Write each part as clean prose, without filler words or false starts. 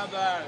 Not bad.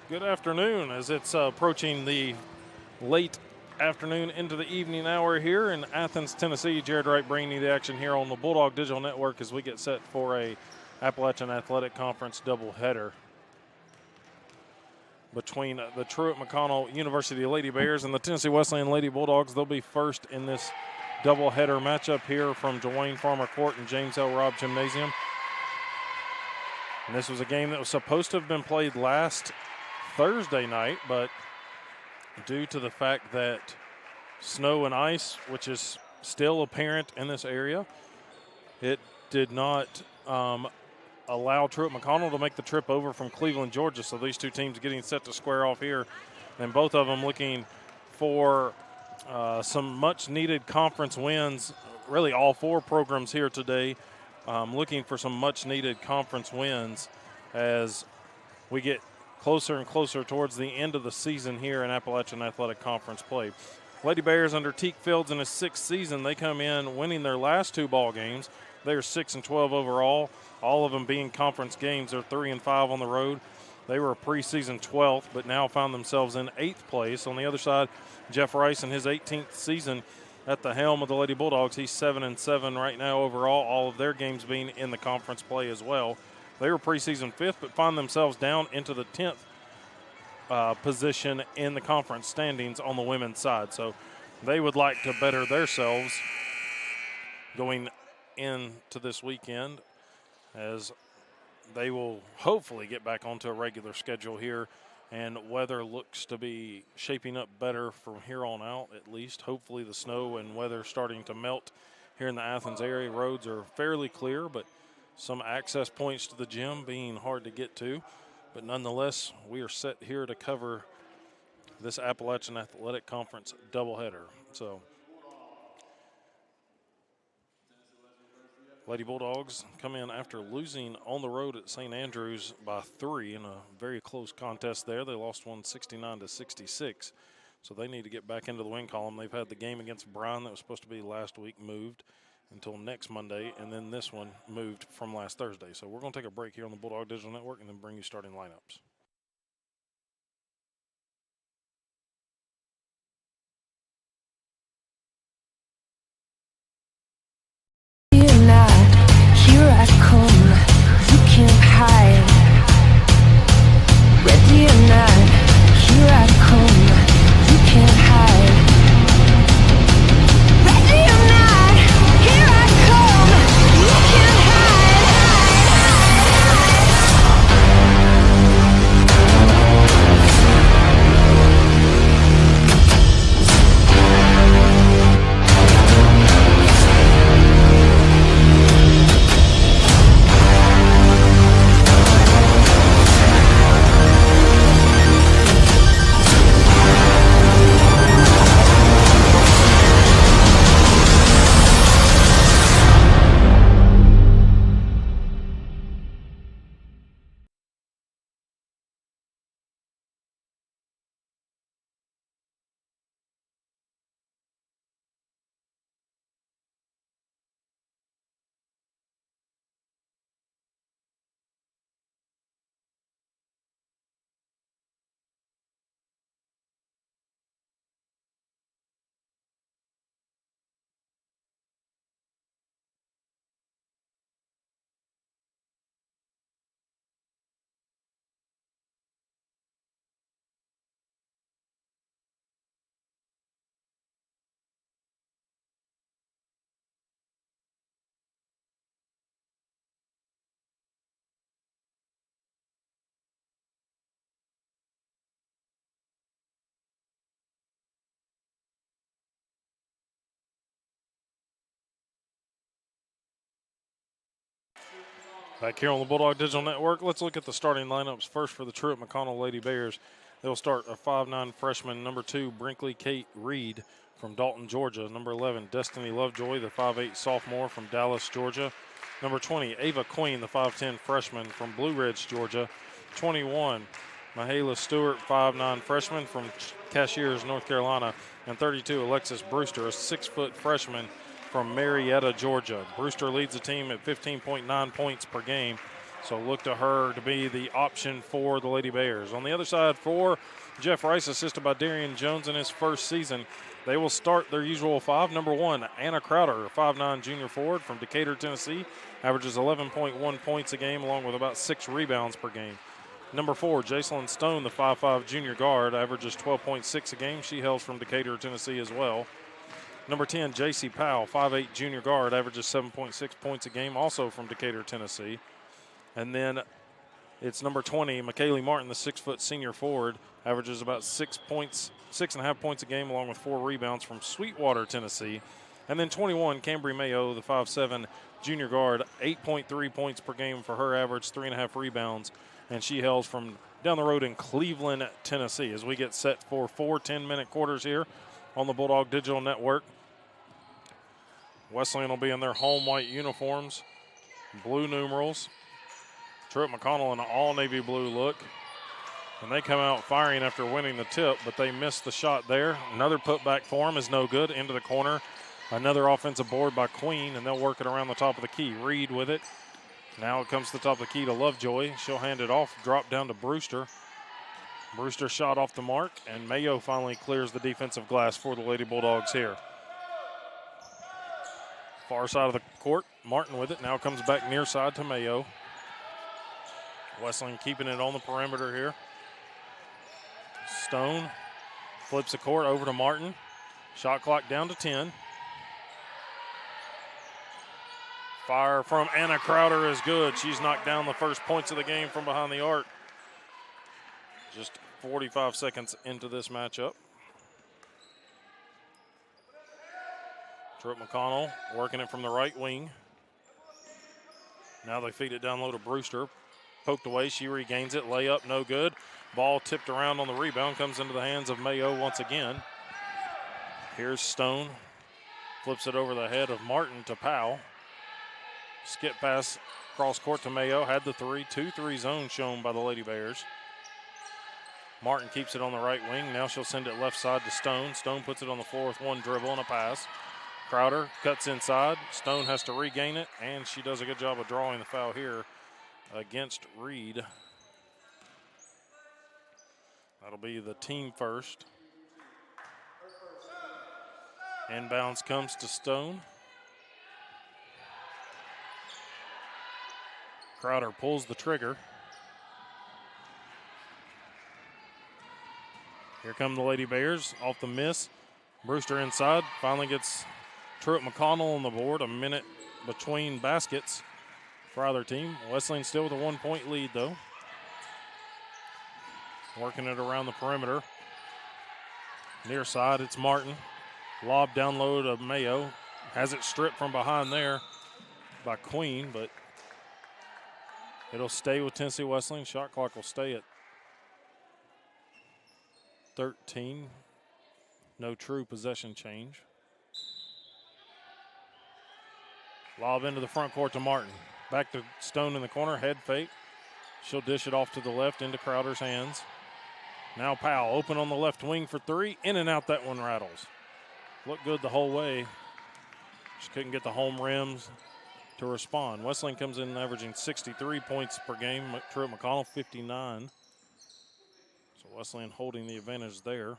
Good afternoon, as it's approaching the late afternoon into the evening hour here in Athens, Tennessee. Jared Wright bringing you the action here on the Bulldog Digital Network as we get set for a Appalachian Athletic Conference doubleheader between the Truett McConnell University Lady Bears and the Tennessee Wesleyan Lady Bulldogs. They'll be first in this doubleheader matchup here from Dwayne Farmer Court and James L. Robb Gymnasium. And this was a game that was supposed to have been played last Thursday night, but due to the fact that snow and ice, which is still apparent in this area, it did not allow Truett McConnell to make the trip over from Cleveland, Georgia. So these two teams getting set to square off here, and both of them looking for some much-needed conference wins. Really, all four programs here today looking for some much-needed conference wins as we get closer and closer towards the end of the season here in Appalachian Athletic Conference play. Lady Bears under Teak Fields in his sixth season, they come in winning their last two ball games. They are 6-12 overall, all of them being conference games. They're 3-5 on the road. They were a preseason 12th, but now found themselves in 8th place. On the other side, Jeff Rice in his 18th season at the helm of the Lady Bulldogs. He's 7-7 right now overall, all of their games being in the conference play as well. They were preseason 5th, but find themselves down into the 10th position in the conference standings on the women's side. So they would like to better themselves going into this weekend, as they will hopefully get back onto a regular schedule here, and weather looks to be shaping up better from here on out, at least. Hopefully the snow and weather starting to melt here in the Athens area. Roads are fairly clear, but some access points to the gym being hard to get to. But nonetheless, we are set here to cover this Appalachian Athletic Conference doubleheader. So Lady Bulldogs come in after losing on the road at St. Andrews by 3 in a very close contest there. They lost one 69-66. So they need to get back into the win column. They've had the game against Bryan that was supposed to be last week moved until next Monday, and then this one moved from last Thursday. So we're going to take a break here on the Bulldog Digital Network and then bring you starting lineups. Here I come, you can't hide. Ready or not, here I come, you can't hide. Ready or not, here I come, you can't hide. Back here on the Bulldog Digital Network, let's look at the starting lineups first for the Truett McConnell Lady Bears. They'll start a 5'9" freshman, number 2, Brinkley Kate Reed from Dalton, Georgia. Number 11, Destiny Lovejoy, the 5'8" sophomore from Dallas, Georgia. Number 20, Ava Queen, the 5'10" freshman from Blue Ridge, Georgia. 21, Mahala Stewart, 5'9" freshman from Cashiers, North Carolina. And 32, Alexis Brewster, a 6-foot freshman from Marietta, Georgia. Brewster leads the team at 15.9 points per game, so look to her to be the option for the Lady Bears. On the other side, for Jeff Rice, assisted by Darian Jones in his first season, they will start their usual 5. Number 1, Anna Crowder, a 5'9" junior forward from Decatur, Tennessee, averages 11.1 points a game along with about 6 rebounds per game. Number 4, Jacelyn Stone, the 5'5" junior guard, averages 12.6 a game. She hails from Decatur, Tennessee as well. Number 10, J.C. Powell, 5'8" junior guard, averages 7.6 points a game, also from Decatur, Tennessee. And then it's number 20, McKaylee Martin, the 6-foot senior forward, averages about 6.5 points a game, along with 4 rebounds from Sweetwater, Tennessee. And then 21, Cambry Mayo, the 5'7" junior guard, 8.3 points per game for her average, 3.5 rebounds, and she hails from down the road in Cleveland, Tennessee. As we get set for 4 10-minute quarters here on the Bulldog Digital Network. Wesleyan will be in their home white uniforms, blue numerals. Truett McConnell in an all navy blue look. And they come out firing after winning the tip, but they missed the shot there. Another putback for them is no good, into the corner. Another offensive board by Queen, and they'll work it around the top of the key. Reed with it. Now it comes to the top of the key to Lovejoy. She'll hand it off, drop down to Brewster. Brewster shot off the mark, and Mayo finally clears the defensive glass for the Lady Bulldogs here. Far side of the court, Martin with it. Now comes back near side to Mayo. Wesleyan keeping it on the perimeter here. Stone flips the court over to Martin. Shot clock down to 10. Fire from Anna Crowder is good. She's knocked down the first points of the game from behind the arc. Just 45 seconds into this matchup. Truett McConnell working it from the right wing. Now they feed it down low to Brewster. Poked away, she regains it. Layup, no good. Ball tipped around on the rebound, comes into the hands of Mayo once again. Here's Stone. Flips it over the head of Martin to Powell. Skip pass cross court to Mayo. Had the 2-3 zone shown by the Lady Bears. Martin keeps it on the right wing. Now she'll send it left side to Stone. Stone puts it on the floor with one dribble and a pass. Crowder cuts inside. Stone has to regain it, and she does a good job of drawing the foul here against Reed. That'll be the team first. Inbounds comes to Stone. Crowder pulls the trigger. Here come the Lady Bears off the miss. Brewster inside, finally gets Truett McConnell on the board. A minute between baskets for either team. Wesleyan still with a 1-point lead though. Working it around the perimeter. Near side, it's Martin. Lob down low to Mayo. Has it stripped from behind there by Queen, but it'll stay with Tennessee Wesleyan. Shot clock will stay at 13. No true possession change. Lob into the front court to Martin. Back to Stone in the corner, head fake. She'll dish it off to the left into Crowder's hands. Now Powell open on the left wing for 3. In and out, that one rattles. Looked good the whole way. Just couldn't get the home rims to respond. Wesleyan comes in averaging 63 points per game. Truett McConnell 59. So Wesleyan holding the advantage there.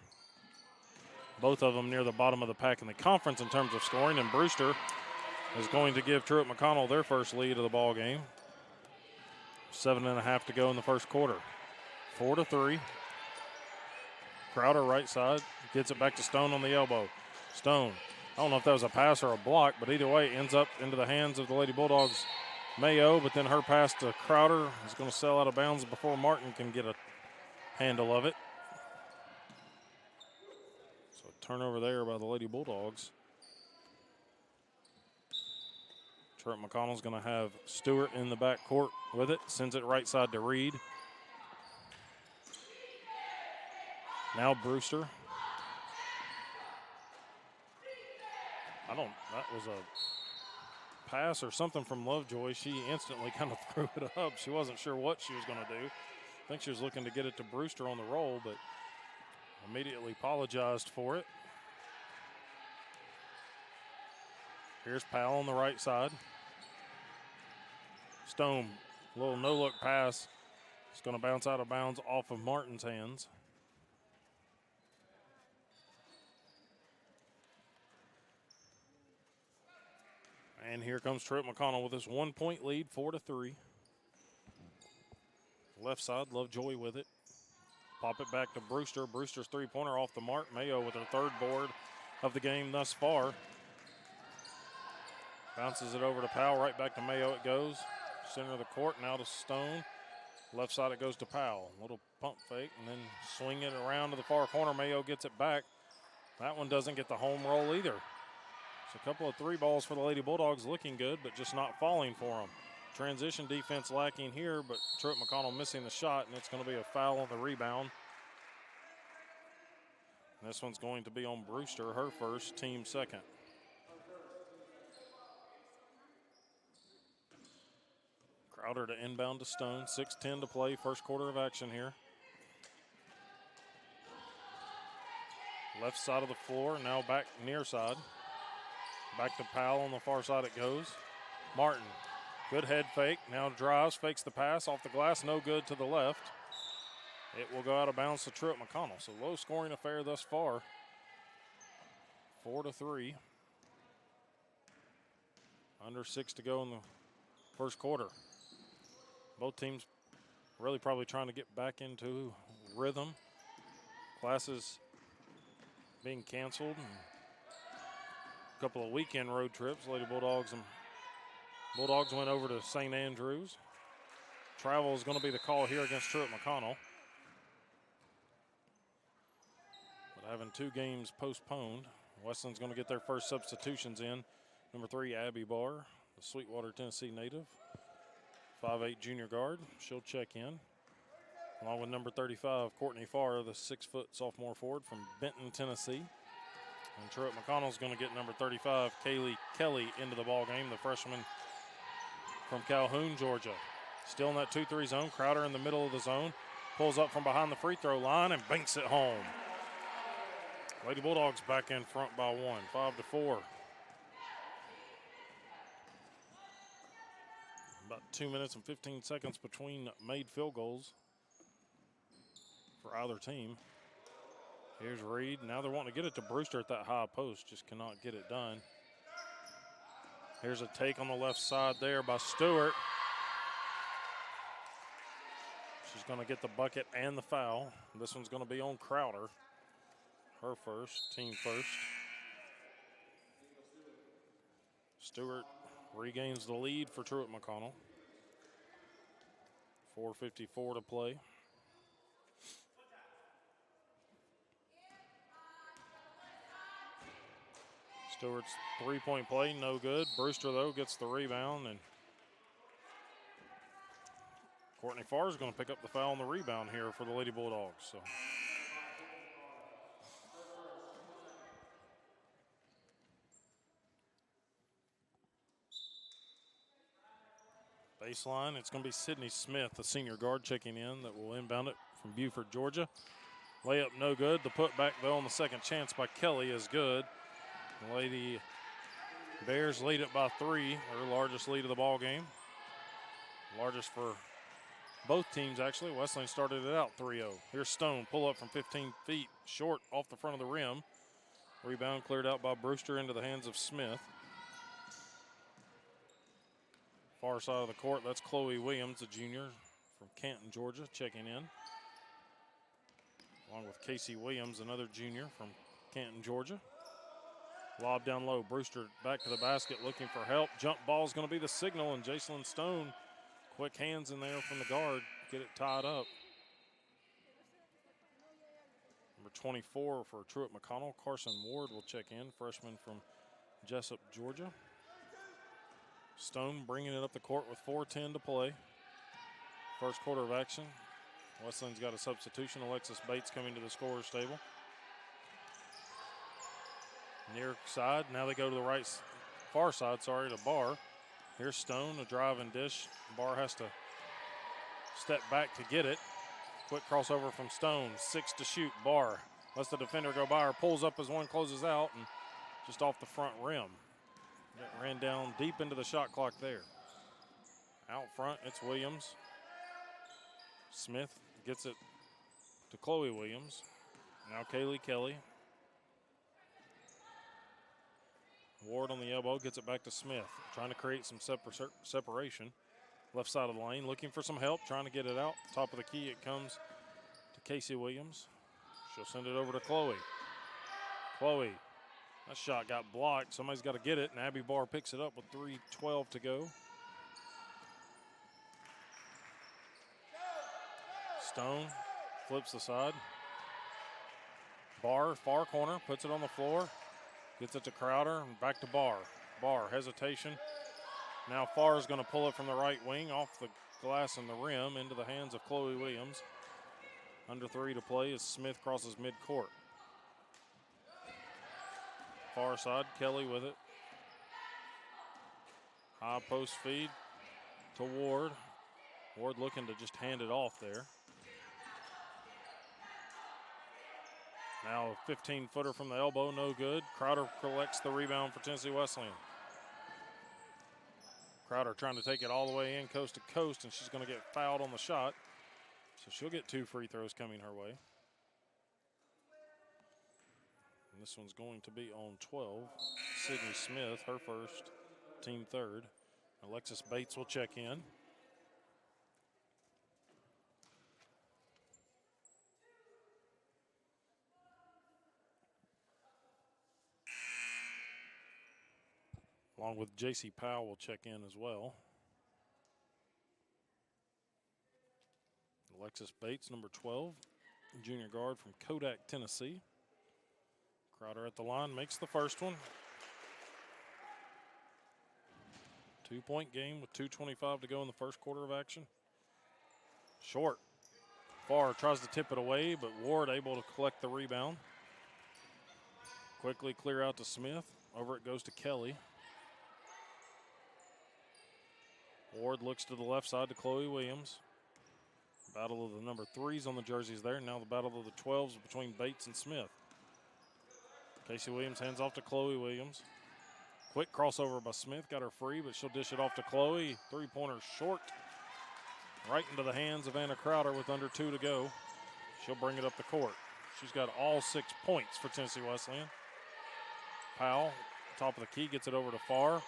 Both of them near the bottom of the pack in the conference in terms of scoring, and Brewster is going to give Truett McConnell their first lead of the ball game. 7.5 to go in the first quarter. 4-3. Crowder right side, gets it back to Stone on the elbow. Stone, I don't know if that was a pass or a block, but either way, ends up into the hands of the Lady Bulldogs Mayo, but then her pass to Crowder is going to sail out of bounds before Martin can get a handle of it. So turnover there by the Lady Bulldogs. Truett McConnell's going to have Stewart in the backcourt with it. Sends it right side to Reed. Now Brewster. That was a pass or something from Lovejoy. She instantly kind of threw it up. She wasn't sure what she was going to do. I think she was looking to get it to Brewster on the roll, but immediately apologized for it. Here's Powell on the right side. Stone, little no-look pass. It's going to bounce out of bounds off of Martin's hands. And here comes Truett McConnell with his 1-point lead, 4-3. Left side, Lovejoy with it. Pop it back to Brewster. Brewster's three-pointer off the mark. Mayo with her third board of the game thus far. Bounces it over to Powell, right back to Mayo it goes. Center of the court, now to Stone. Left side it goes to Powell. Little pump fake and then swing it around to the far corner. Mayo gets it back. That one doesn't get the home roll either. So a couple of three balls for the Lady Bulldogs looking good, but just not falling for them. Transition defense lacking here, but Truett McConnell missing the shot, and it's going to be a foul on the rebound. And this one's going to be on Brewster, her first, team second. Crowder to inbound to Stone. 6:10 to play, first quarter of action here. Left side of the floor, now back near side. Back to Powell on the far side it goes. Martin, good head fake, now drives, fakes the pass off the glass, no good to the left. It will go out of bounds to Truett McConnell. So low scoring affair thus far. 4-3. Under 6 to go in the first quarter. Both teams really probably trying to get back into rhythm. Classes being canceled. A couple of weekend road trips. Lady Bulldogs and Bulldogs went over to St. Andrews. Travel is going to be the call here against Truett McConnell. But having two games postponed, Wesleyan's going to get their first substitutions in. Number 3, Abby Barr, the Sweetwater, Tennessee native. 5'8" junior guard. She'll check in. Along with number 35, Courtney Farr, the 6-foot sophomore forward from Benton, Tennessee. And Truett McConnell's going to get number 35, Kaylee Kelly, into the ball game, the freshman from Calhoun, Georgia. Still in that 2-3 zone. Crowder in the middle of the zone. Pulls up from behind the free throw line and banks it home. Lady Bulldogs back in front by 1, 5-4. About 2 minutes and 15 seconds between made field goals for either team. Here's Reed. Now they're wanting to get it to Brewster at that high post. Just cannot get it done. Here's a take on the left side there by Stewart. She's going to get the bucket and the foul. This one's going to be on Crowder. Her first, team first. Stewart regains the lead for Truett McConnell. 4:54 to play. Stewart's three-point play, no good. Brewster, though, gets the rebound, and Courtney Farr is going to pick up the foul on the rebound here for the Lady Bulldogs. So baseline, it's going to be Sydney Smith, the senior guard, checking in, that will inbound it from Buford, Georgia. Layup no good. The putback, though, on the second chance by Kelly is good. The Lady Bears lead it by 3, their largest lead of the ball game. Largest for both teams, actually. Wesleyan started it out 3-0. Here's Stone, pull up from 15 feet, short off the front of the rim. Rebound cleared out by Brewster into the hands of Smith. Far side of the court, that's Chloe Williams, a junior from Canton, Georgia, checking in. Along with Casey Williams, another junior from Canton, Georgia. Lob down low, Brewster back to the basket looking for help. Jump ball is going to be the signal, and Jacelyn Stone, quick hands in there from the guard, get it tied up. Number 24 for Truett McConnell, Carson Ward will check in, freshman from Jessup, Georgia. Stone bringing it up the court with 4:10 to play. First quarter of action. Wesleyan's got a substitution. Alexis Bates coming to the scorer's table. Near side. Now they go to the far side, to Barr. Here's Stone, a drive and dish. Barr has to step back to get it. Quick crossover from Stone. 6 to shoot. Barr lets the defender go by her. Pulls up as one closes out and just off the front rim. That ran down deep into the shot clock there. Out front, it's Williams. Smith gets it to Chloe Williams. Now Kaylee Kelly. Ward on the elbow, gets it back to Smith. Trying to create some separation. Left side of the lane, looking for some help, trying to get it out. Top of the key, it comes to Casey Williams. She'll send it over to Chloe. Chloe, that shot got blocked. Somebody's got to get it, and Abby Barr picks it up with 3:12 to go. Stone flips the side. Barr, far corner, puts it on the floor. Gets it to Crowder and back to Barr. Barr, hesitation. Now Farr is going to pull it from the right wing off the glass and the rim into the hands of Chloe Williams. Under 3 to play as Smith crosses midcourt. Far side, Kelly with it. High post feed to Ward. Ward looking to just hand it off there. Now a 15-footer from the elbow, no good. Crowder collects the rebound for Tennessee Wesleyan. Crowder trying to take it all the way in coast to coast, and she's going to get fouled on the shot. So she'll get 2 free throws coming her way. And this one's going to be on 12. Sydney Smith, her first, team third. Alexis Bates will check in. Along with J.C. Powell will check in as well. Alexis Bates, number 12, junior guard from Kodak, Tennessee. Crowder at the line, makes the first one. 2-point game with 2:25 to go in the first quarter of action. Short. Farr tries to tip it away, but Ward able to collect the rebound. Quickly clear out to Smith. Over it goes to Kelly. Ward looks to the left side to Chloe Williams. Battle of the number 3s on the jerseys there. Now the battle of the 12s between Bates and Smith. Casey Williams hands off to Chloe Williams. Quick crossover by Smith. Got her free, but she'll dish it off to Chloe. 3-pointer short. Right into the hands of Anna Crowder with under 2 to go. She'll bring it up the court. She's got all 6 points for Tennessee Wesleyan. Powell, top of the key, gets it over to Farr.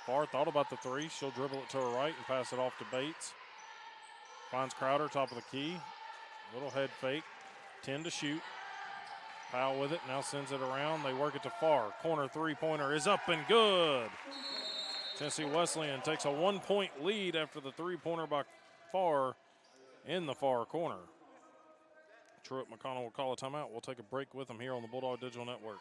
Farr thought about the 3. She'll dribble it to her right and pass it off to Bates. Finds Crowder, top of the key. Little head fake. 10 to shoot. Powell with it, now sends it around. They work it to Farr. Corner 3-pointer is up and good. Tennessee Wesleyan takes a 1-point lead after the 3-pointer by Farr in the far corner. Truett McConnell will call a timeout. We'll take a break with him here on the Bulldog Digital Network.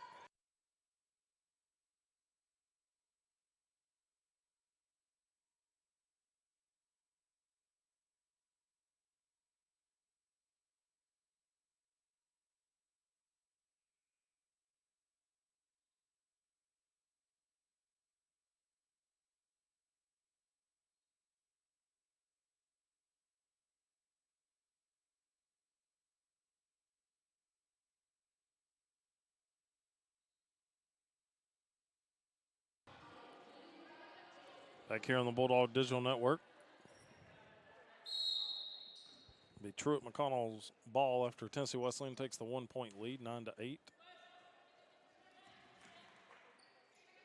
Back here on the Bulldog Digital Network. Be Truett McConnell's ball after Tennessee Wesleyan takes the 1-point lead, 9-8.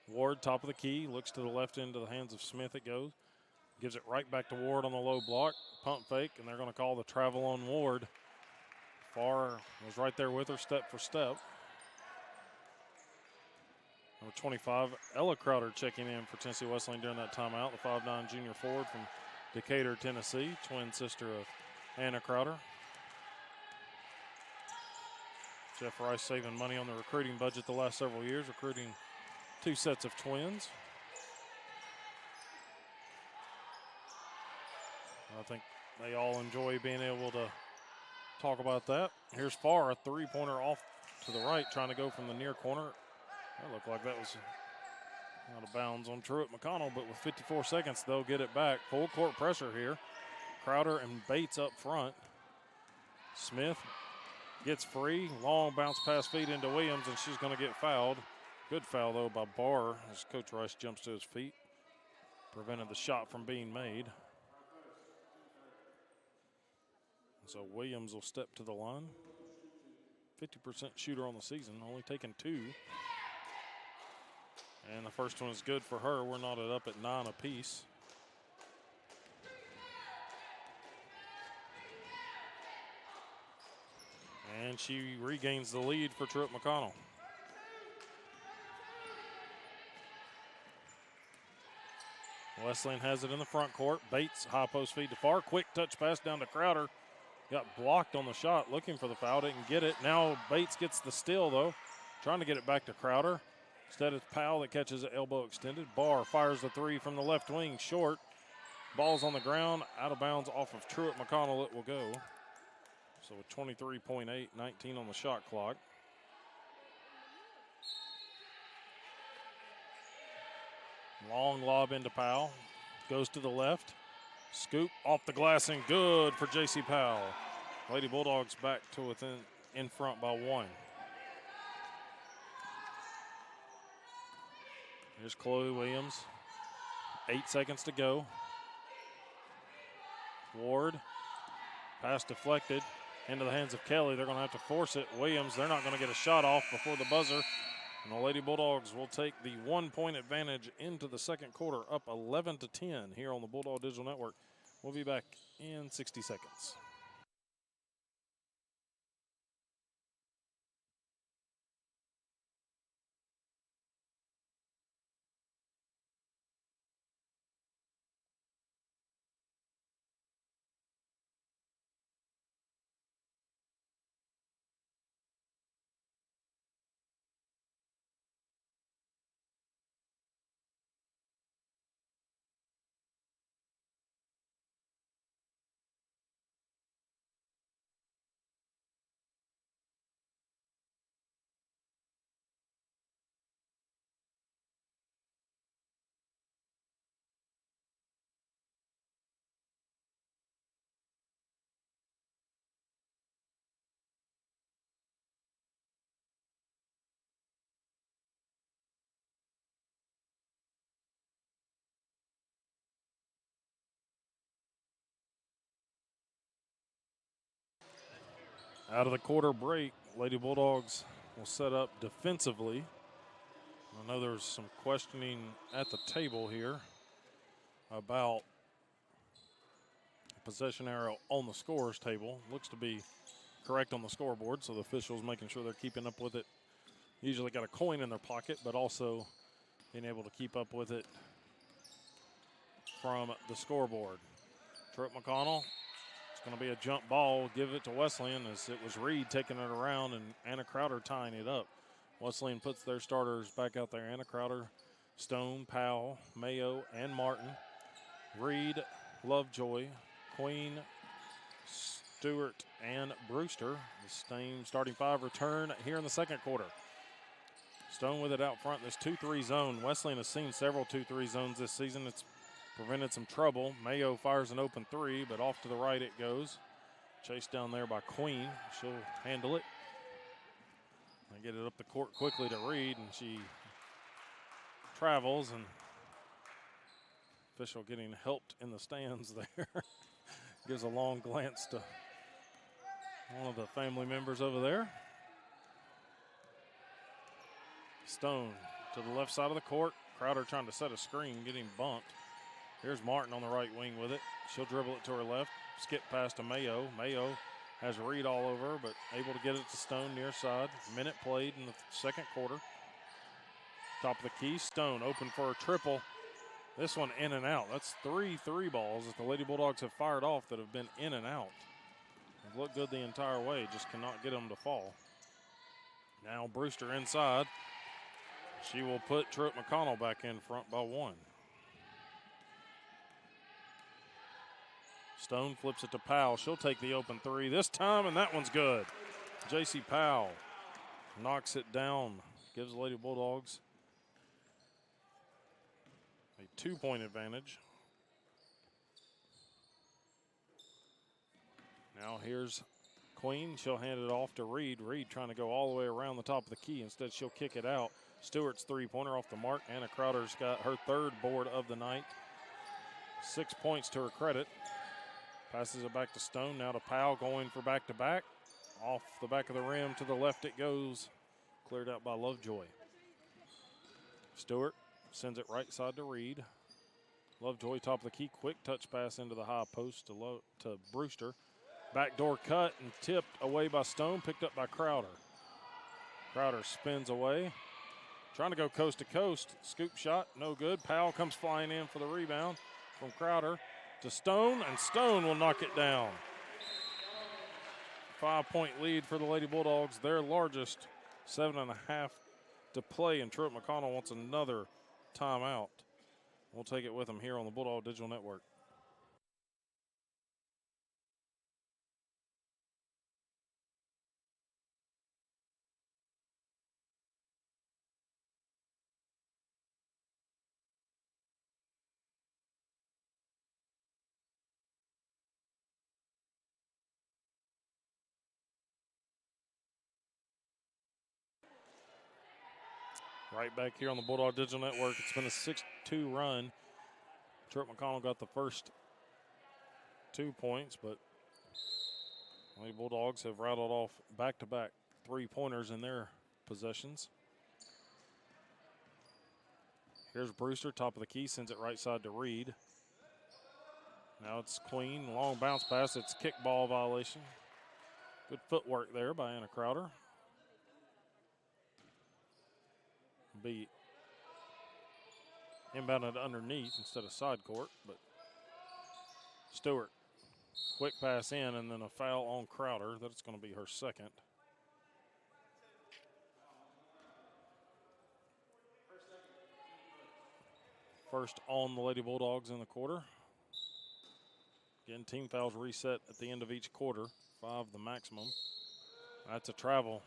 Ward, top of the key, looks to the left end to the hands of Smith. It goes. Gives it right back to Ward on the low block. Pump fake, and they're going to call the travel on Ward. Farr was right there with her step for step. Number 25, Ella Crowder checking in for Tennessee Wesleyan during that timeout. The 5'9" junior forward from Decatur, Tennessee, twin sister of Anna Crowder. Jeff Rice saving money on the recruiting budget the last several years, recruiting 2 sets of twins. I think they all enjoy being able to talk about that. Here's Farr, a three-pointer off to the right, trying to go from the near corner. That looked like that was out of bounds on Truett McConnell, but with 54 seconds, they'll get it back. Full court pressure here. Crowder and Bates up front. Smith gets free. Long bounce pass feed into Williams, and she's going to get fouled. Good foul, though, by Barr as Coach Rice jumps to his feet. Prevented the shot from being made. So Williams will step to the line. 50% shooter on the season, only taking 2. And the first one is good for her. We're knotted up at 9 apiece. And she regains the lead for Truett McConnell. Wesleyan has it in the front court. Bates, high post feed to Farr. Quick touch pass down to Crowder. Got blocked on the shot, looking for the foul, didn't get it. Now Bates gets the steal, though, trying to get it back to Crowder. Instead, it's Powell that catches it, elbow extended. Barr fires the three from the left wing, short. Ball's on the ground, out of bounds off of Truett McConnell, it will go. So with 23.8, 19 on the shot clock. Long lob into Powell, goes to the left. Scoop off the glass and good for J.C. Powell. Lady Bulldogs back to within in front by 1. Here's Chloe Williams. 8 seconds to go. Ward. Pass deflected into the hands of Kelly. They're going to have to force it. Williams, they're not going to get a shot off before the buzzer. And the Lady Bulldogs will take the 1-point advantage into the second quarter, up 11-10 here on the Bulldog Digital Network. We'll be back in 60 seconds. Out of the quarter break, Lady Bulldogs will set up defensively. I know there's some questioning at the table here about possession arrow on the scorer's table. Looks to be correct on the scoreboard, so the officials making sure they're keeping up with it. Usually got a coin in their pocket, but also being able to keep up with it from the scoreboard. Truett McConnell. It's going to be a jump ball. Give it to Wesleyan as it was Reed taking it around and Anna Crowder tying it up. Wesleyan puts their starters back out there. Anna Crowder, Stone, Powell, Mayo, and Martin. Reed, Lovejoy, Queen, Stewart, and Brewster. The same starting 5 return here in the second quarter. Stone with it out front. This 2-3 zone. Wesleyan has seen several 2-3 zones this season. It's prevented some trouble. Mayo fires an open 3, but off to the right it goes. Chased down there by Queen. She'll handle it. They get it up the court quickly to Reed, and she travels, and official getting helped in the stands there. Gives a long glance to one of the family members over there. Stone to the left side of the court. Crowder trying to set a screen, getting bumped. Here's Martin on the right wing with it. She'll dribble it to her left. Skip pass to Mayo. Mayo has Reed all over, but able to get it to Stone near side. Minute played in the second quarter. Top of the key. Stone open for a triple. This one in and out. That's 3 balls that the Lady Bulldogs have fired off that have been in and out. They've looked good the entire way, just cannot get them to fall. Now Brewster inside. She will put Truett McConnell back in front by 1. Stone flips it to Powell. She'll take the open three this time, and that one's good. J.C. Powell knocks it down, gives the Lady Bulldogs a 2-point advantage. Now here's Queen. She'll hand it off to Reed. Reed trying to go all the way around the top of the key. Instead, she'll kick it out. Stewart's three-pointer off the mark. Anna Crowder's got her third board of the night. 6 points to her credit. Passes it back to Stone. Now to Powell going for back-to-back. Off the back of the rim to the left it goes. Cleared out by Lovejoy. Stewart sends it right side to Reed. Lovejoy top of the key. Quick touch pass into the high post to Brewster. Backdoor cut and tipped away by Stone. Picked up by Crowder. Crowder spins away. Trying to go coast to coast. Scoop shot, no good. Powell comes flying in for the rebound from Crowder to Stone, and Stone will knock it down. 5-point lead for the Lady Bulldogs, their largest. 7.5 to play, and Truett McConnell wants another timeout. We'll take it with them here on the Bulldog Digital Network. Right back here on the Bulldog Digital Network. It's been a 6-2 run. Truett McConnell got the first 2 points, but the Bulldogs have rattled off back-to-back three-pointers in their possessions. Here's Brewster, top of the key, sends it right side to Reed. Now it's Queen, long bounce pass. It's kickball violation. Good footwork there by Anna Crowder. Be inbounded underneath instead of side court, but Stewart, quick pass in and then a foul on Crowder. That's going to be her second. First on the Lady Bulldogs in the quarter. Again, team fouls reset at the end of each quarter, 5 the maximum. That's a travel.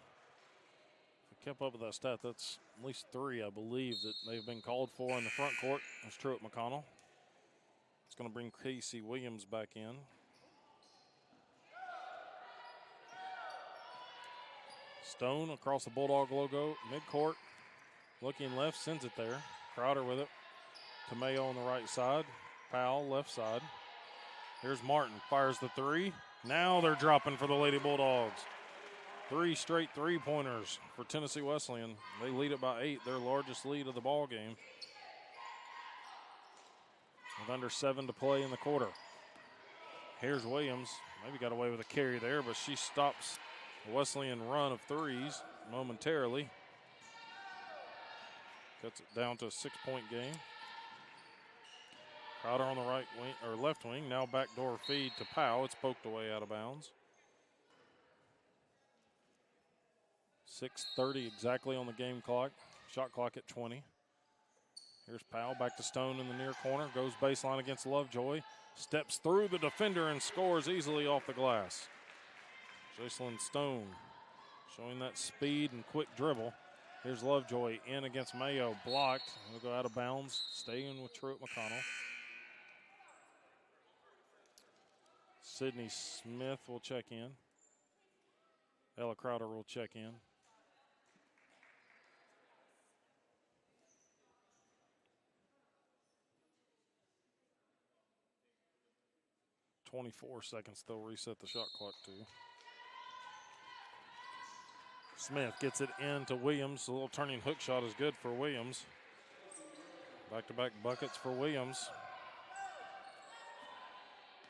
If I kept up with that stat, that's at least 3, I believe, that they've been called for in the front court. That's Truett McConnell. It's going to bring Casey Williams back in. Stone across the Bulldog logo, midcourt. Looking left, sends it there. Crowder with it. To Mayo on the right side. Powell left side. Here's Martin, fires the three. Now they're dropping for the Lady Bulldogs. 3 straight three-pointers for Tennessee Wesleyan. They lead it by 8, their largest lead of the ball game. With under 7 to play in the quarter. Here's Williams. Maybe got away with a carry there, but she stops the Wesleyan run of threes momentarily. Cuts it down to a 6-point game. Crowder on the right wing or left wing. Now backdoor feed to Powell. It's poked away out of bounds. 6:30 exactly on the game clock. Shot clock at 20. Here's Powell back to Stone in the near corner. Goes baseline against Lovejoy. Steps through the defender and scores easily off the glass. Jocelyn Stone showing that speed and quick dribble. Here's Lovejoy in against Mayo. Blocked. He'll go out of bounds. Staying with Truett McConnell. Sydney Smith will check in. Ella Crowder will check in. "24 seconds, they'll reset the shot clock to. Smith gets it into Williams. A little turning hook shot is good for Williams. Back-to-back buckets for Williams.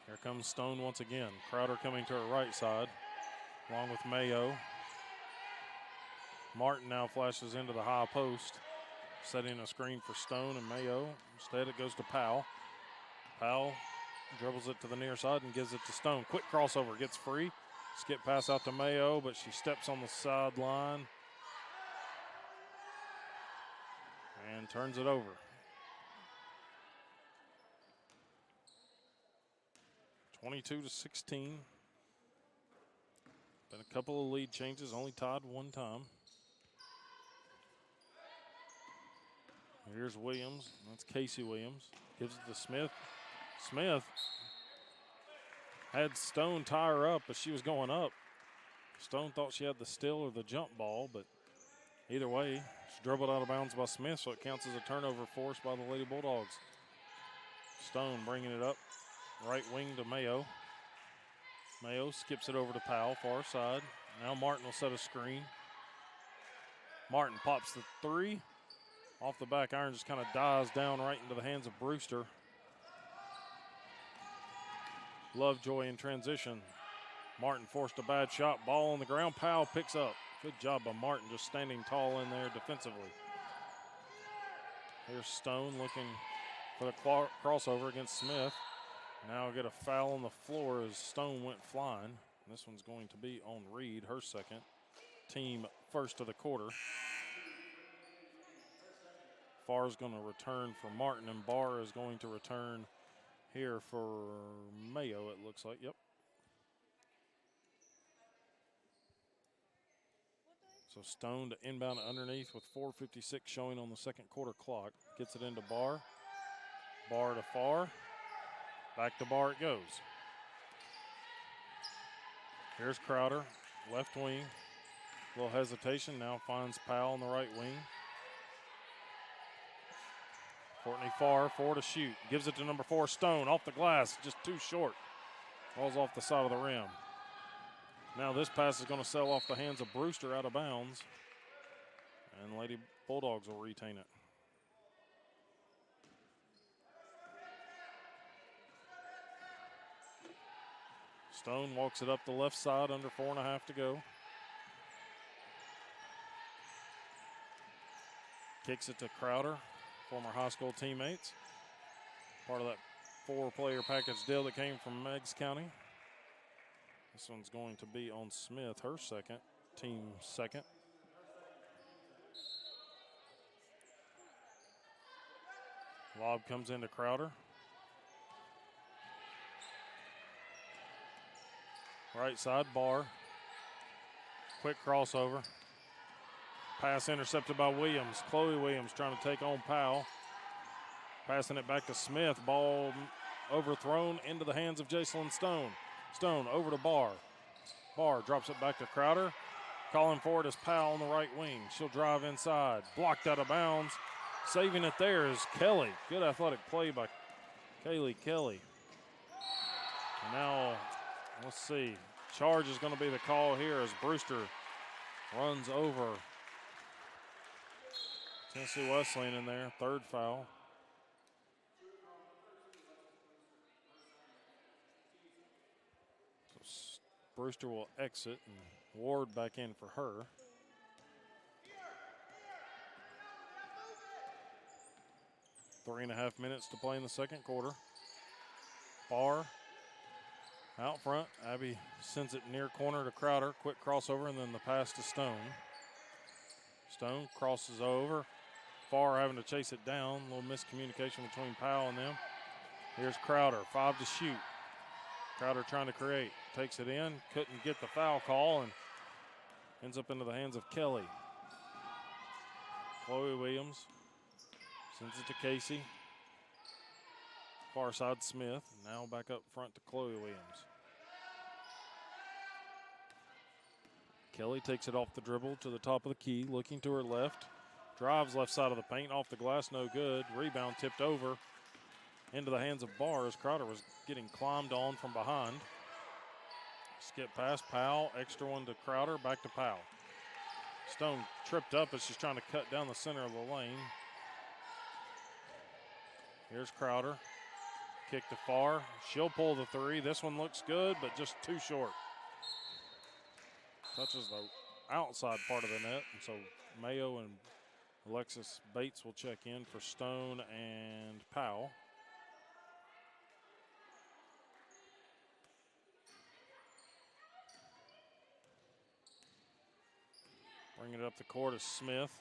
Here comes Stone once again. Crowder coming to her right side, along with Mayo. Martin now flashes into the high post, setting a screen for Stone and Mayo. Instead, it goes to Powell. Powell dribbles it to the near side and gives it to Stone. Quick crossover, gets free. Skip pass out to Mayo, but she steps on the sideline and turns it over. 22-16. Been a couple of lead changes, only tied one time. Here's Williams. That's Casey Williams. Gives it to Smith. Smith had Stone tie her up, but she was going up. Stone thought she had the steal or the jump ball, but either way, she dribbled out of bounds by Smith, so it counts as a turnover forced by the Lady Bulldogs. Stone bringing it up, right wing to Mayo. Mayo skips it over to Powell, far side. Now Martin will set a screen. Martin pops the three. Off the back iron, just kind of dives down right into the hands of Brewster. Lovejoy in transition. Martin forced a bad shot. Ball on the ground. Powell picks up. Good job by Martin just standing tall in there defensively. Here's Stone looking for the crossover against Smith. Now get a foul on the floor as Stone went flying. This one's going to be on Reed, her second. Team first of the quarter. Farr is going to return for Martin, and Barr is going to return here for Mayo, it looks like. Yep. So Stone to inbound underneath with 4:56 showing on the second quarter clock. Gets it into Barr. Barr to Farr. Back to Barr it goes. Here's Crowder, left wing. A little hesitation, now finds Powell on the right wing. Courtney Farr, 4 to shoot. Gives it to number 4, Stone, off the glass, just too short. Falls off the side of the rim. Now this pass is going to sail off the hands of Brewster out of bounds. And Lady Bulldogs will retain it. Stone walks it up the left side, under 4.5 to go. Kicks it to Crowder, former high school teammates. Part of that 4-player package deal that came from Meigs County. This one's going to be on Smith, her second, team second. Lob comes into Crowder. Right side, Barr. Quick crossover. Pass intercepted by Williams. Chloe Williams trying to take on Powell. Passing it back to Smith. Ball overthrown into the hands of Jacelyn Stone. Stone over to Barr. Barr drops it back to Crowder. Calling for it is Powell on the right wing. She'll drive inside. Blocked out of bounds. Saving it there is Kelly. Good athletic play by Kaylee Kelly. And now, let's see. Charge is going to be the call here as Brewster runs over Tennessee Wesleyan in there. Third foul. So Brewster will exit and Ward back in for her. Three and a half minutes to play in the second quarter. Barr out front. Abby sends it near corner to Crowder. Quick crossover and then the pass to Stone. Stone crosses over. Farr having to chase it down. A little miscommunication between Powell and them. Here's Crowder, 5 to shoot. Crowder trying to create. Takes it in. Couldn't get the foul call and ends up into the hands of Kelly. Chloe Williams sends it to Casey. Far side Smith. Now back up front to Chloe Williams. Kelly takes it off the dribble to the top of the key, looking to her left. Drives left side of the paint, off the glass, no good. Rebound tipped over into the hands of Barr as Crowder was getting climbed on from behind. Skip past Powell, extra one to Crowder, back to Powell. Stone tripped up as she's trying to cut down the center of the lane. Here's Crowder. Kick to Farr. She'll pull the three. This one looks good, but just too short. Touches the outside part of the net, and so Mayo and Alexis Bates will check in for Stone and Powell. Bring it up the court is Smith.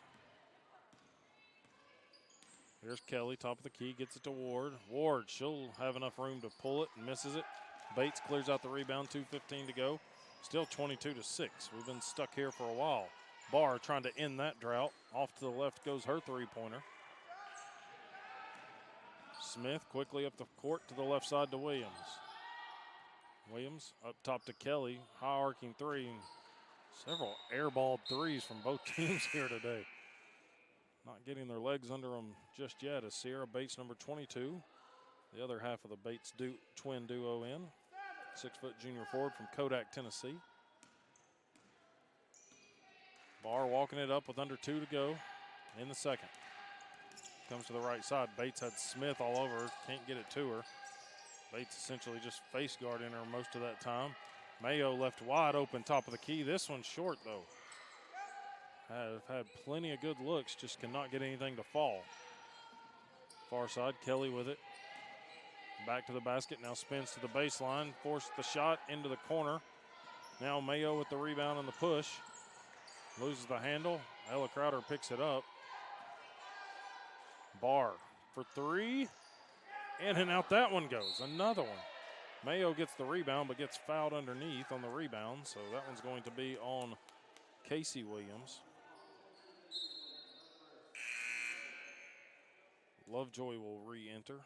Here's Kelly, top of the key, gets it to Ward. Ward, she'll have enough room to pull it and misses it. Bates clears out the rebound, 2:15 to go. Still 22-6. We've been stuck here for a while. Barr trying to end that drought. Off to the left goes her three-pointer. Smith quickly up the court to the left side to Williams. Williams up top to Kelly. High arcing three. Several airballed threes from both teams here today. Not getting their legs under them just yet as Sierra Bates, number 22. The other half of the Bates twin duo in. 6-foot junior forward from Kodak, Tennessee. Barr walking it up with under 2 to go in the second. Comes to the right side. Bates had Smith all over her. Can't get it to her. Bates essentially just face guarding her most of that time. Mayo left wide open, top of the key. This one's short, though. Have had plenty of good looks, just cannot get anything to fall. Far side, Kelly with it. Back to the basket, now spins to the baseline. Forced the shot into the corner. Now Mayo with the rebound and the push. Loses the handle. Ella Crowder picks it up. Barr for three. In and out that one goes. Another one. Mayo gets the rebound but gets fouled underneath on the rebound. So that one's going to be on Casey Williams. Lovejoy will re-enter.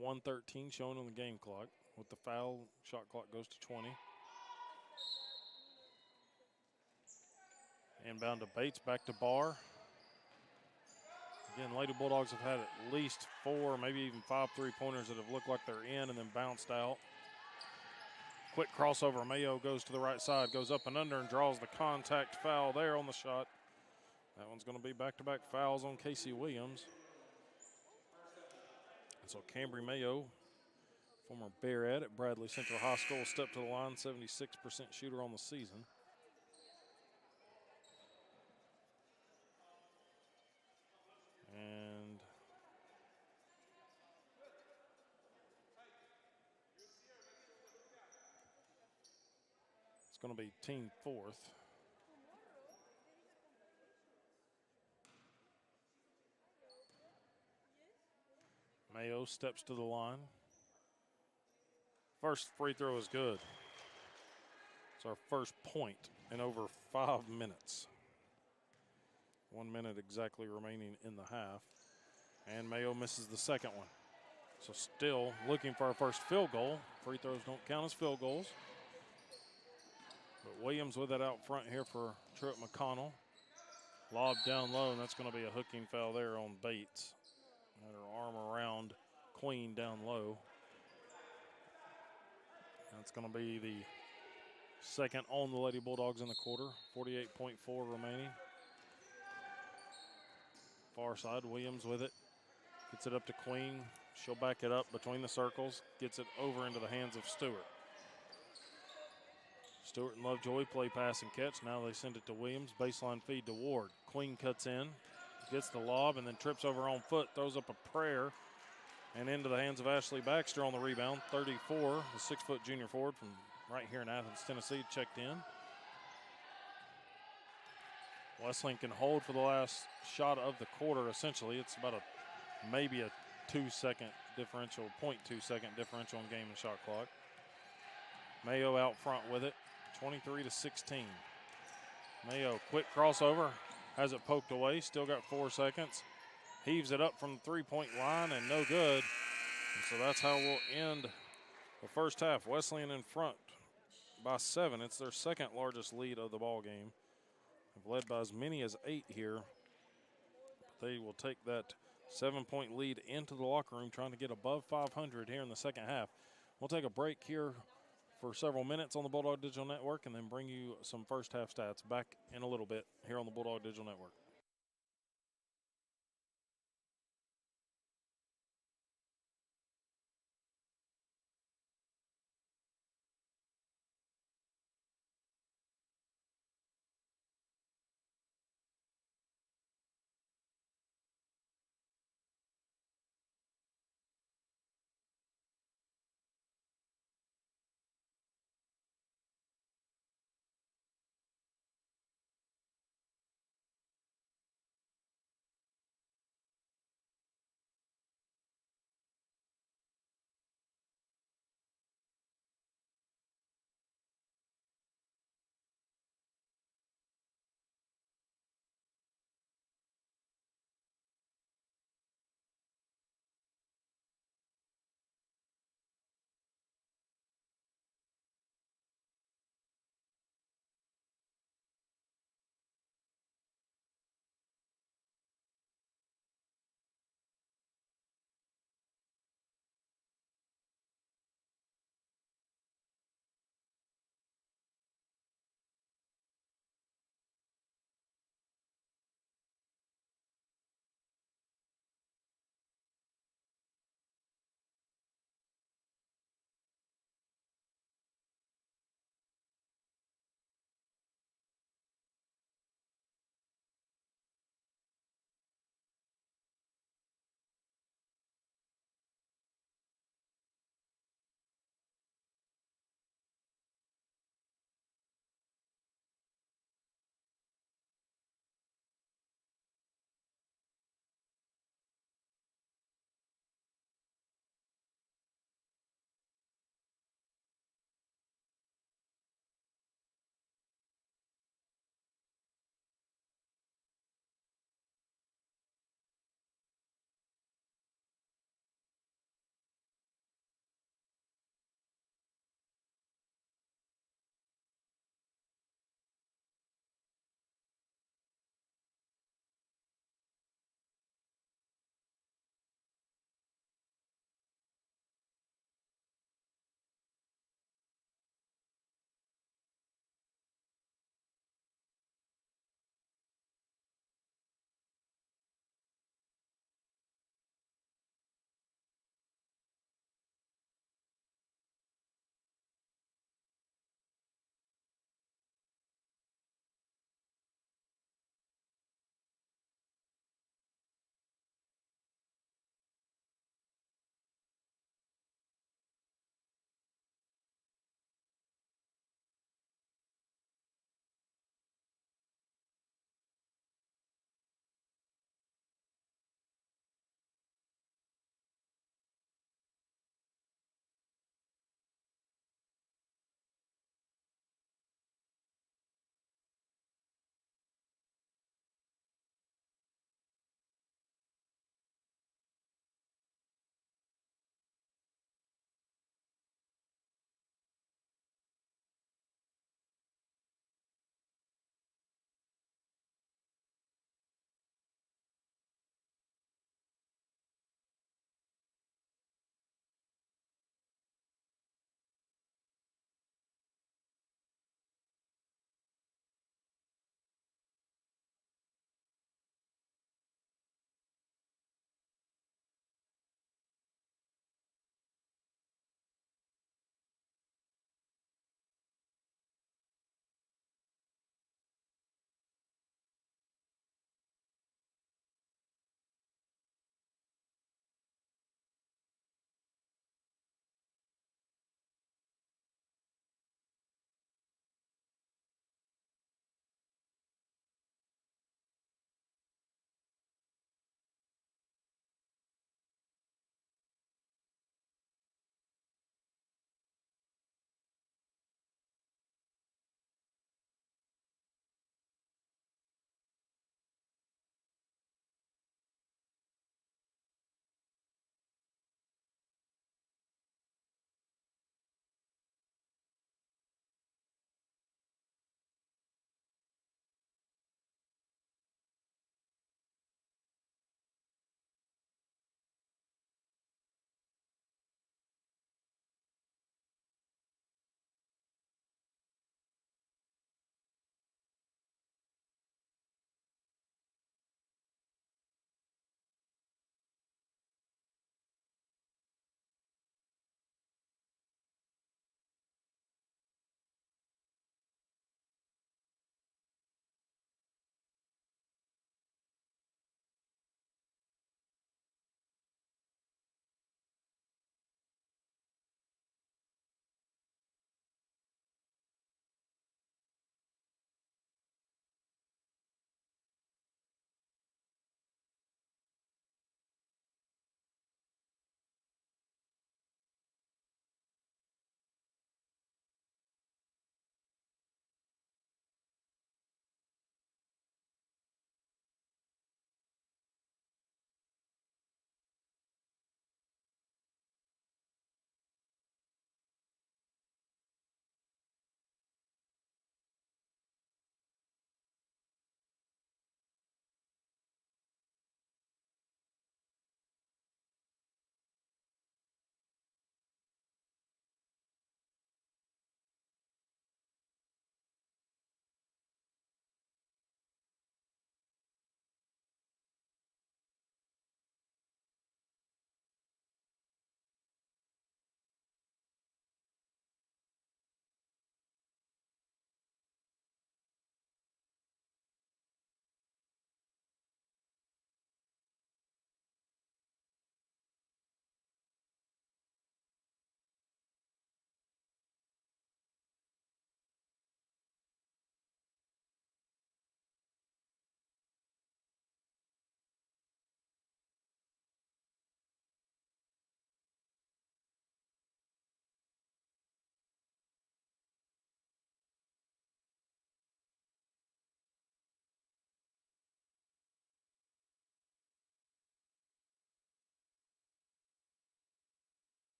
1:13 shown on the game clock. With the foul, shot clock goes to 20. Inbound to Bates, back to Barr. Again, Lady Bulldogs have had at least 4, maybe even 5 three-pointers that have looked like they're in and then bounced out. Quick crossover. Mayo goes to the right side, goes up and under and draws the contact foul there on the shot. That one's going to be back-to-back fouls on Casey Williams. And so Cambry Mayo, former Bearette at Bradley Central High School, stepped to the line, 76% shooter on the season. And it's going to be team fourth. Mayo steps to the line. First free throw is good. It's our first point in over 5 minutes. 1 minute exactly remaining in the half. And Mayo misses the second one. So still looking for our first field goal. Free throws don't count as field goals. But Williams with it out front here for Truett McConnell. Lob down low, and that's going to be a hooking foul there on Bates. Had her arm around Queen down low. That's going to be the second on the Lady Bulldogs in the quarter. 48.4 remaining. Far side, Williams with it. Gets it up to Queen. She'll back it up between the circles. Gets it over into the hands of Stewart. Stewart and Lovejoy play pass and catch. Now they send it to Williams. Baseline feed to Ward. Queen cuts in. Gets the lob and then trips over on foot. Throws up a prayer. And into the hands of Ashley Baxter on the rebound. 34, the 6-foot junior forward from right here in Athens, Tennessee, checked in. Wesleyan can hold for the last shot of the quarter, essentially. It's about maybe a 2-second differential, 0.2-second differential in game and shot clock. Mayo out front with it, 23-16. Mayo, quick crossover, has it poked away, still got 4 seconds. Heaves it up from the three-point line and no good. And so that's how we'll end the first half. Wesleyan in front by 7. It's their second largest lead of the ball game. They've led by as many as 8 here. They will take that 7-point lead into the locker room, trying to get above 500 here in the second half. We'll take a break here for several minutes on the Bulldog Digital Network and then bring you some first half stats back in a little bit here on the Bulldog Digital Network.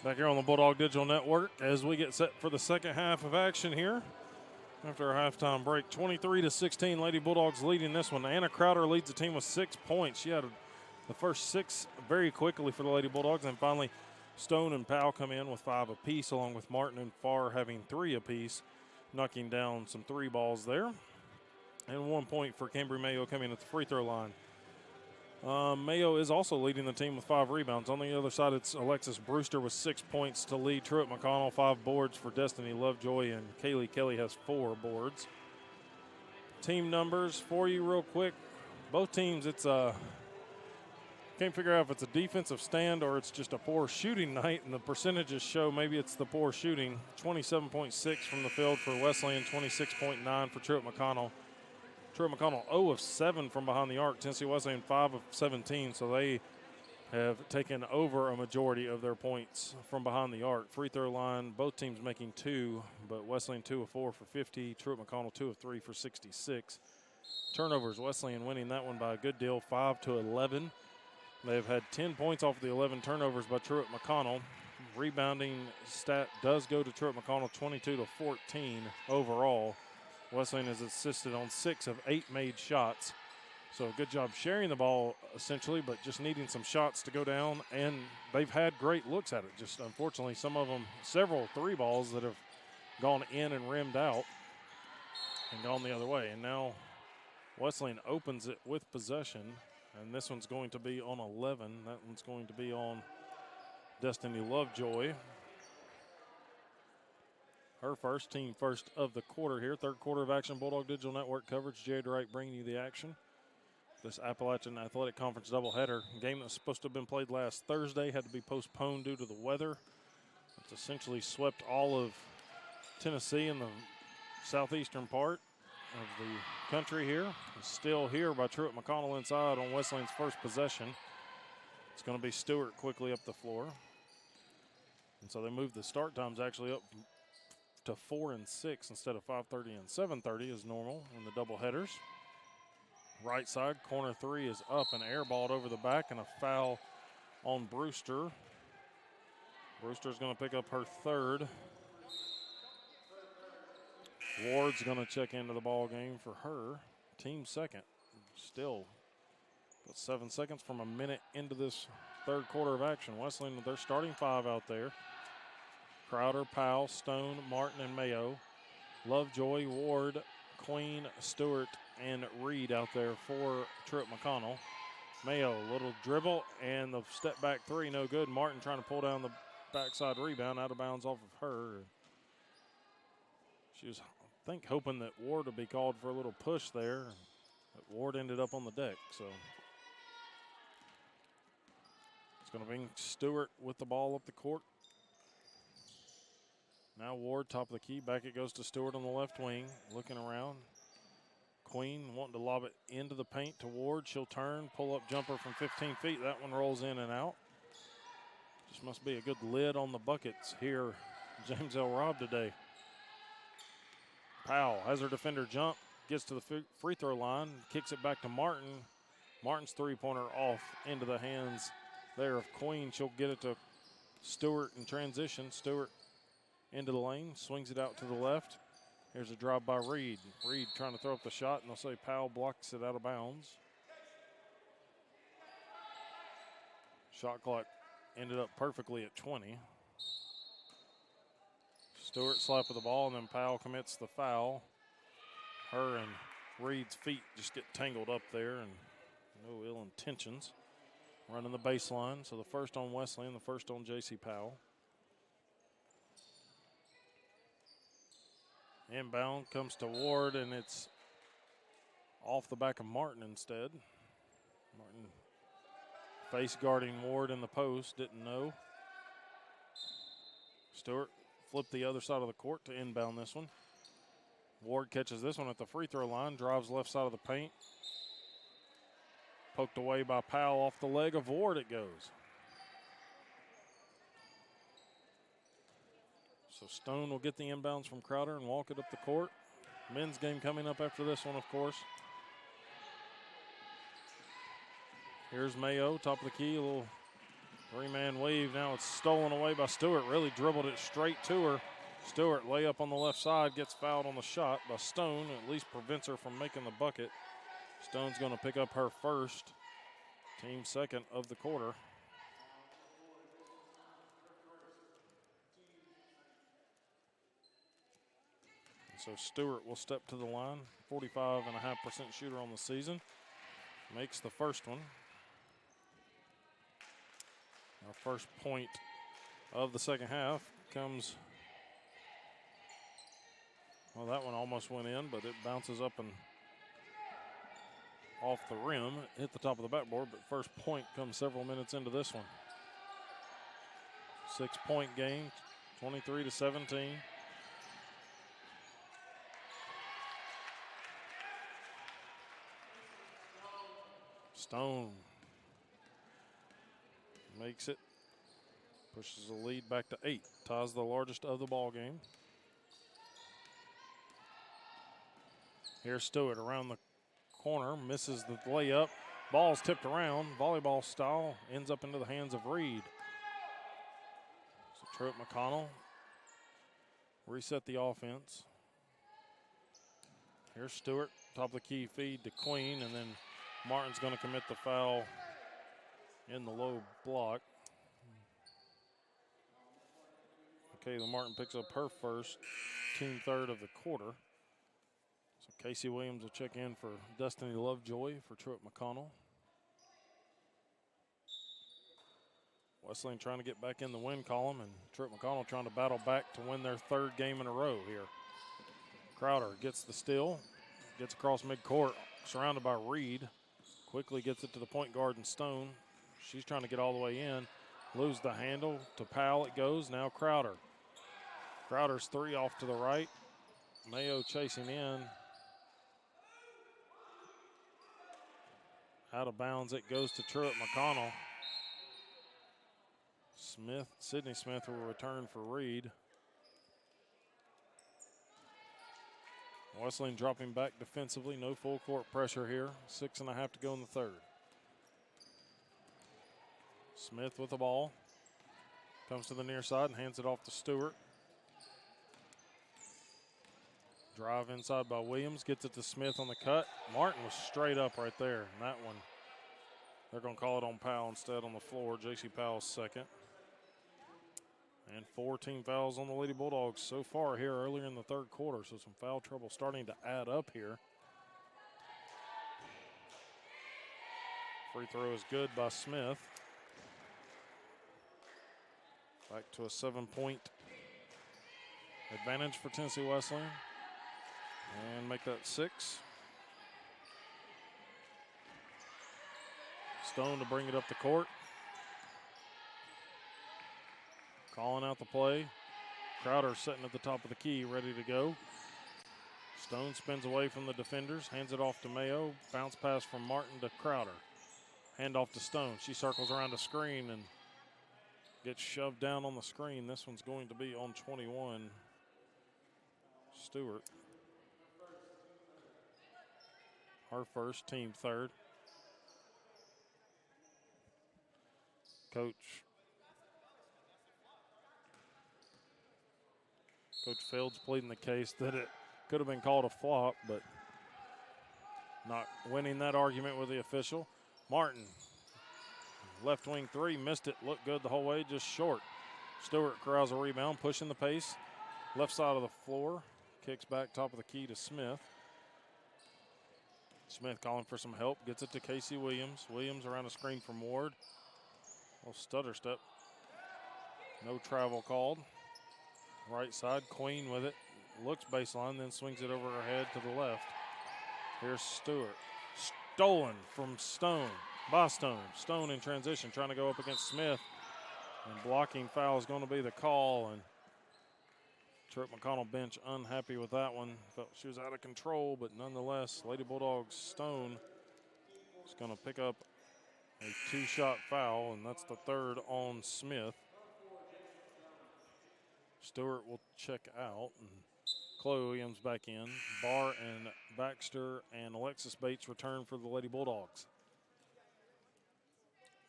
Back here on the Bulldog Digital Network as we get set for the second half of action here. After our halftime break, 23-16, Lady Bulldogs leading this one. Anna Crowder leads the team with 6 points. She had the first 6 very quickly for the Lady Bulldogs, and finally Stone and Powell come in with 5 apiece, along with Martin and Farr having 3 apiece, knocking down some 3 balls there. And 1 point for Cambry Mayo coming at the free throw line. Mayo is also leading the team with 5 rebounds. On the other side, it's Alexis Brewster with 6 points to lead Truett McConnell, 5 boards for Destiny Lovejoy, and Kaylee Kelly has 4 boards. Team numbers for you real quick. Both teams, it's can't figure out if it's a defensive stand or it's just a poor shooting night, and the percentages show maybe it's the poor shooting. 27.6 from the field for Wesleyan, 26.9 for Truett McConnell. Truett McConnell 0 of 7 from behind the arc. Tennessee Wesleyan 5 of 17, so they have taken over a majority of their points from behind the arc. Free throw line, both teams making 2, but Wesleyan 2 of 4 for 50. Truett McConnell 2 of 3 for 66. Turnovers, Wesleyan winning that one by a good deal, 5-11. They've had 10 points off the 11 turnovers by Truett McConnell. Rebounding stat does go to Truett McConnell, 22-14 overall. Wesleyan has assisted on 6 of 8 made shots. So a good job sharing the ball, essentially, but just needing some shots to go down. And they've had great looks at it. Just unfortunately, some of them, several 3 balls that have gone in and rimmed out and gone the other way. And now Wesleyan opens it with possession. And this one's going to be on 11. That one's going to be on Destiny Lovejoy. Her first, team first of the quarter here. Third quarter of action, Bulldog Digital Network coverage. Jay Wright bringing you the action. This Appalachian Athletic Conference doubleheader. Game that was supposed to have been played last Thursday had to be postponed due to the weather. It's essentially swept all of Tennessee in the southeastern part of the country here. It's still here by Truett McConnell inside on Wesleyan's first possession. It's going to be Stewart quickly up the floor. And so they moved the start times actually up to 4 and 6 instead of 5:30 and 7:30 as normal in the double headers. Right side, corner 3 is up and airballed over the back, and a foul on Brewster. Brewster's going to pick up her 3rd. Ward's going to check into the ball game for her. Team 2nd. Still about 7 seconds from a minute into this third quarter of action. Wesleyan with their starting 5 out there. Crowder, Powell, Stone, Martin, and Mayo. Lovejoy, Ward, Queen, Stewart, and Reed out there for Truett McConnell. Mayo, little dribble, and the step back 3, no good. Martin trying to pull down the backside rebound, out of bounds off of her. She was, I think, hoping that Ward would be called for a little push there. But Ward ended up on the deck, so. It's going to bring Stewart with the ball up the court. Now Ward, top of the key. Back it goes to Stewart on the left wing, looking around. Queen wanting to lob it into the paint to Ward. She'll turn, pull up jumper from 15 feet. That one rolls in and out. Just must be a good lid on the buckets here, James L. Robb today. Powell has her defender jump, gets to the free throw line, kicks it back to Martin. Martin's 3-pointer off into the hands there of Queen. She'll get it to Stewart in transition. Stewart into the lane, swings it out to the left. Here's a drive by Reed. Reed trying to throw up the shot, and they'll say Powell blocks it out of bounds. Shot clock ended up perfectly at 20. Stewart slap with the ball, and then Powell commits the foul. Her and Reed's feet just get tangled up there, and no ill intentions. Running the baseline, so the first on Wesleyan, the first on J.C. Powell. Inbound comes to Ward, and it's off the back of Martin instead. Martin face guarding Ward in the post, didn't know. Stewart flipped the other side of the court to inbound this one. Ward catches this one at the free throw line, drives left side of the paint. Poked away by Powell off the leg of Ward it goes. So Stone will get the inbounds from Crowder and walk it up the court. Men's game coming up after this one, of course. Here's Mayo, top of the key, a little Three-man weave. Now it's stolen away by Stewart. Really dribbled it straight to her. Stewart layup on the left side, gets fouled on the shot by Stone. At least prevents her from making the bucket. Stone's going to pick up her first, team second of the quarter. So Stewart will step to the line, 45.5% shooter on the season. Makes the first one. Our first point of the second half comes, well, that one almost went in, but it bounces up and off the rim, hit the top of the backboard, but first point comes several minutes into this one. 6-point game, 23-17. Stone makes it, pushes the lead back to 8, ties the largest of the ball game. Here's Stewart around the corner, misses the layup. Ball's tipped around, volleyball style, ends up into the hands of Reed. So Truett McConnell reset the offense. Here's Stewart, top of the key feed to Queen, and then Martin's going to commit the foul in the low block. Kayla Martin picks up her first, team third of the quarter. So Casey Williams will check in for Destiny Lovejoy for Truett McConnell. Wesleyan trying to get back in the win column, and Truett McConnell trying to battle back to win their third game in a row here. Crowder gets the steal, gets across midcourt, surrounded by Reed. Quickly gets it to the point guard and Stone. She's trying to get all the way in. Lose the handle. To Powell it goes. Now Crowder. Crowder's three off to the right. Mayo chasing in. Out of bounds it goes to Truett McConnell. Sydney Smith will return for Reed. Wesleyan dropping back defensively. No full court pressure here. 6.5 to go in the third. Smith with the ball. Comes to the near side and hands it off to Stewart. Drive inside by Williams. Gets it to Smith on the cut. Martin was straight up right there. And that one, they're going to call it on Powell instead on the floor. J.C. Powell's second. And 4 team fouls on the Lady Bulldogs so far here earlier in the third quarter. So some foul trouble starting to add up here. Free throw is good by Smith. Back to a 7-point advantage for Tennessee Wesleyan. And make that 6. Stone to bring it up the court. Calling out the play. Crowder sitting at the top of the key, ready to go. Stone spins away from the defenders, hands it off to Mayo. Bounce pass from Martin to Crowder. Hand off to Stone. She circles around the screen and gets shoved down on the screen. This one's going to be on 21. Stewart. Her first, team third. Coach Fields pleading the case that it could have been called a flop, but not winning that argument with the official. Martin, left wing three, missed it, looked good the whole way, just short. Stewart corrals a rebound, pushing the pace. Left side of the floor, kicks back top of the key to Smith. Smith calling for some help, gets it to Casey Williams. Williams around a screen from Ward. A little stutter step. No travel called. Right side, Queen with it. Looks baseline, then swings it over her head to the left. Here's Stewart. Stolen from Stone, by Stone. Stone in transition, trying to go up against Smith. And blocking foul is going to be the call. And Truett McConnell bench unhappy with that one. Felt she was out of control, but nonetheless, Lady Bulldogs Stone is going to pick up a 2-shot foul, and that's the third on Smith. Stewart will check out, and Chloe Williams back in. Barr and Baxter and Alexis Bates return for the Lady Bulldogs.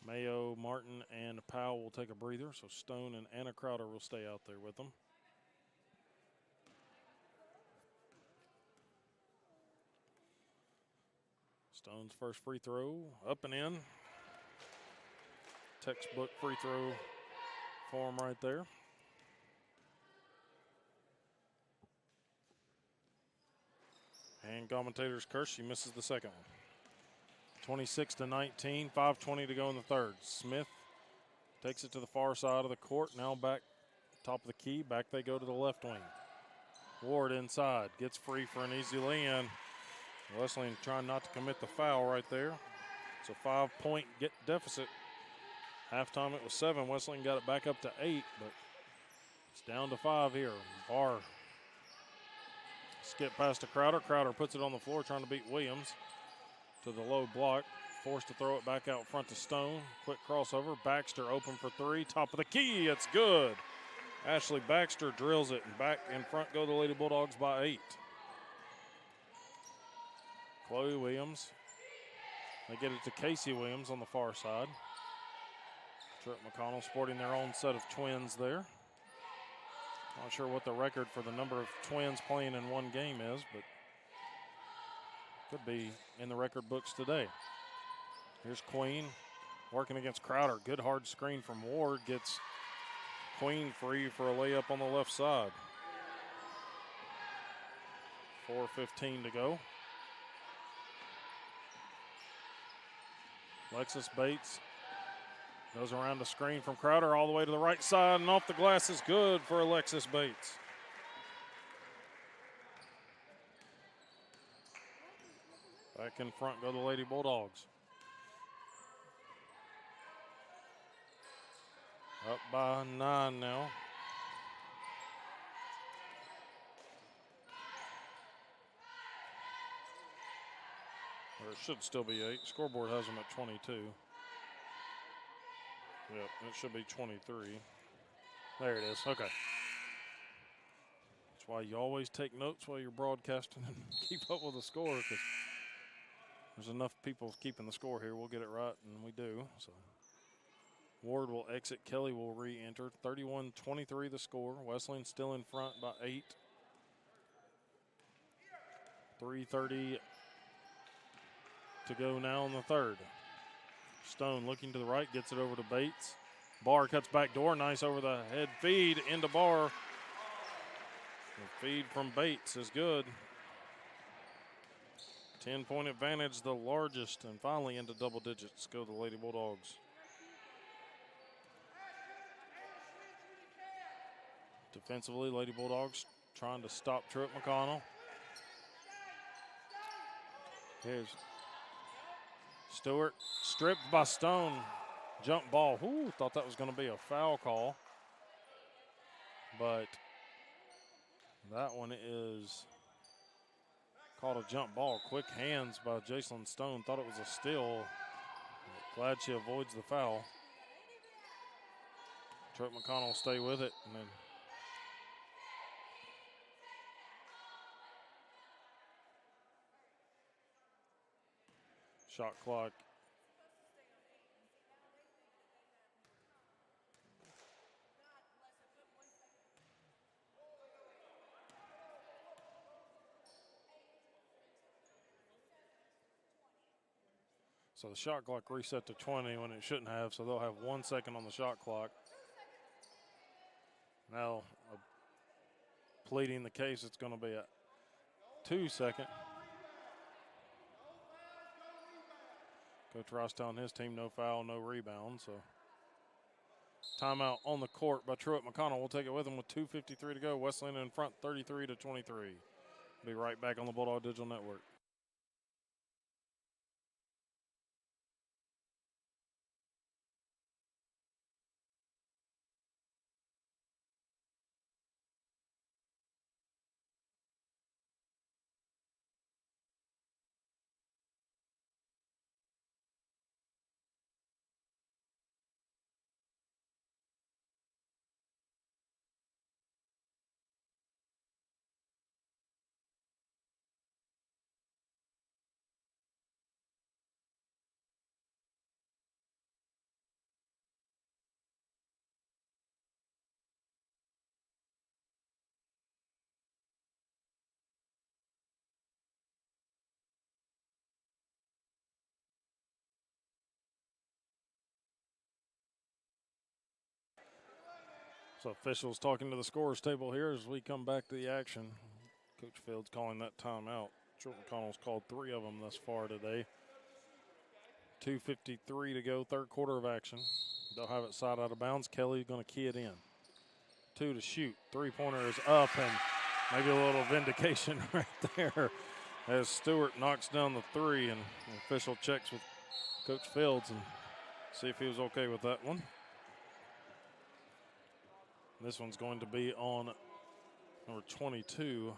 Mayo, Martin, and Powell will take a breather, so Stone and Anna Crowder will stay out there with them. Stone's first free throw, up and in. Textbook free throw form right there. And commentators curse, she misses the second one. 26-19, 5:20 to go in the third. Smith takes it to the far side of the court. Now back top of the key. Back they go to the left wing. Ward inside. Gets free for an easy lay-in. Wesleyan trying not to commit the foul right there. It's a 5-point deficit. Halftime it was 7. Wesleyan got it back up to 8, but it's down to 5 here. Barr skip past to Crowder. Crowder puts it on the floor trying to beat Williams to the low block. Forced to throw it back out front to Stone. Quick crossover. Baxter open for 3. Top of the key. It's good. Ashley Baxter drills it, and back in front go the Lady Bulldogs by 8. Chloe Williams. They get it to Casey Williams on the far side. Truett McConnell sporting their own set of twins there. Not sure what the record for the number of twins playing in one game is, but could be in the record books today. Here's Queen working against Crowder. Good hard screen from Ward. Gets Queen free for a layup on the left side. 4:15 to go. Alexis Bates goes around the screen from Crowder all the way to the right side, and off the glass is good for Alexis Bates. Back in front go the Lady Bulldogs. Up by 9 now. Or it should still be 8. Scoreboard has them at 22. Yep, it should be 23. There it is. Okay. That's why you always take notes while you're broadcasting and keep up with the score, because there's enough people keeping the score here. We'll get it right, and we do. So Ward will exit. Kelly will re-enter. 31-23 the score. Wesleyan still in front by 8. 3:30 to go now in the third. Stone looking to the right, gets it over to Bates. Barr cuts back door, nice over the head feed into Barr. The feed from Bates is good. 10-point advantage, the largest, and finally into double digits go the Lady Bulldogs. Defensively, Lady Bulldogs trying to stop Truett McConnell. Here's Stewart, stripped by Stone. Jump ball. Ooh, thought that was going to be a foul call. But that one is called a jump ball. Quick hands by Jacelyn Stone. Thought it was a steal. Glad she avoids the foul. Truett McConnell will stay with it. And then shot clock. So the shot clock reset to 20 when it shouldn't have, so they'll have 1 second on the shot clock. Now, pleading the case, it's going to be a 2 second. Coach Ross telling his team no foul, no rebound. So timeout on the court by Truett McConnell. We'll take it with him with 2:53 to go. Wesleyan in front, 33-23. Be right back on the Bulldog Digital Network. So officials talking to the scorers table here as we come back to the action. Coach Fields calling that timeout. Truett McConnell's called 3 of them thus far today. 2:53 to go, third quarter of action. They'll have it side out of bounds. Kelly going to key it in. 2 to shoot. Three-pointer is up, and maybe a little vindication right there as Stewart knocks down the 3, and the official checks with Coach Fields and see if he was okay with that one. This one's going to be on number 22,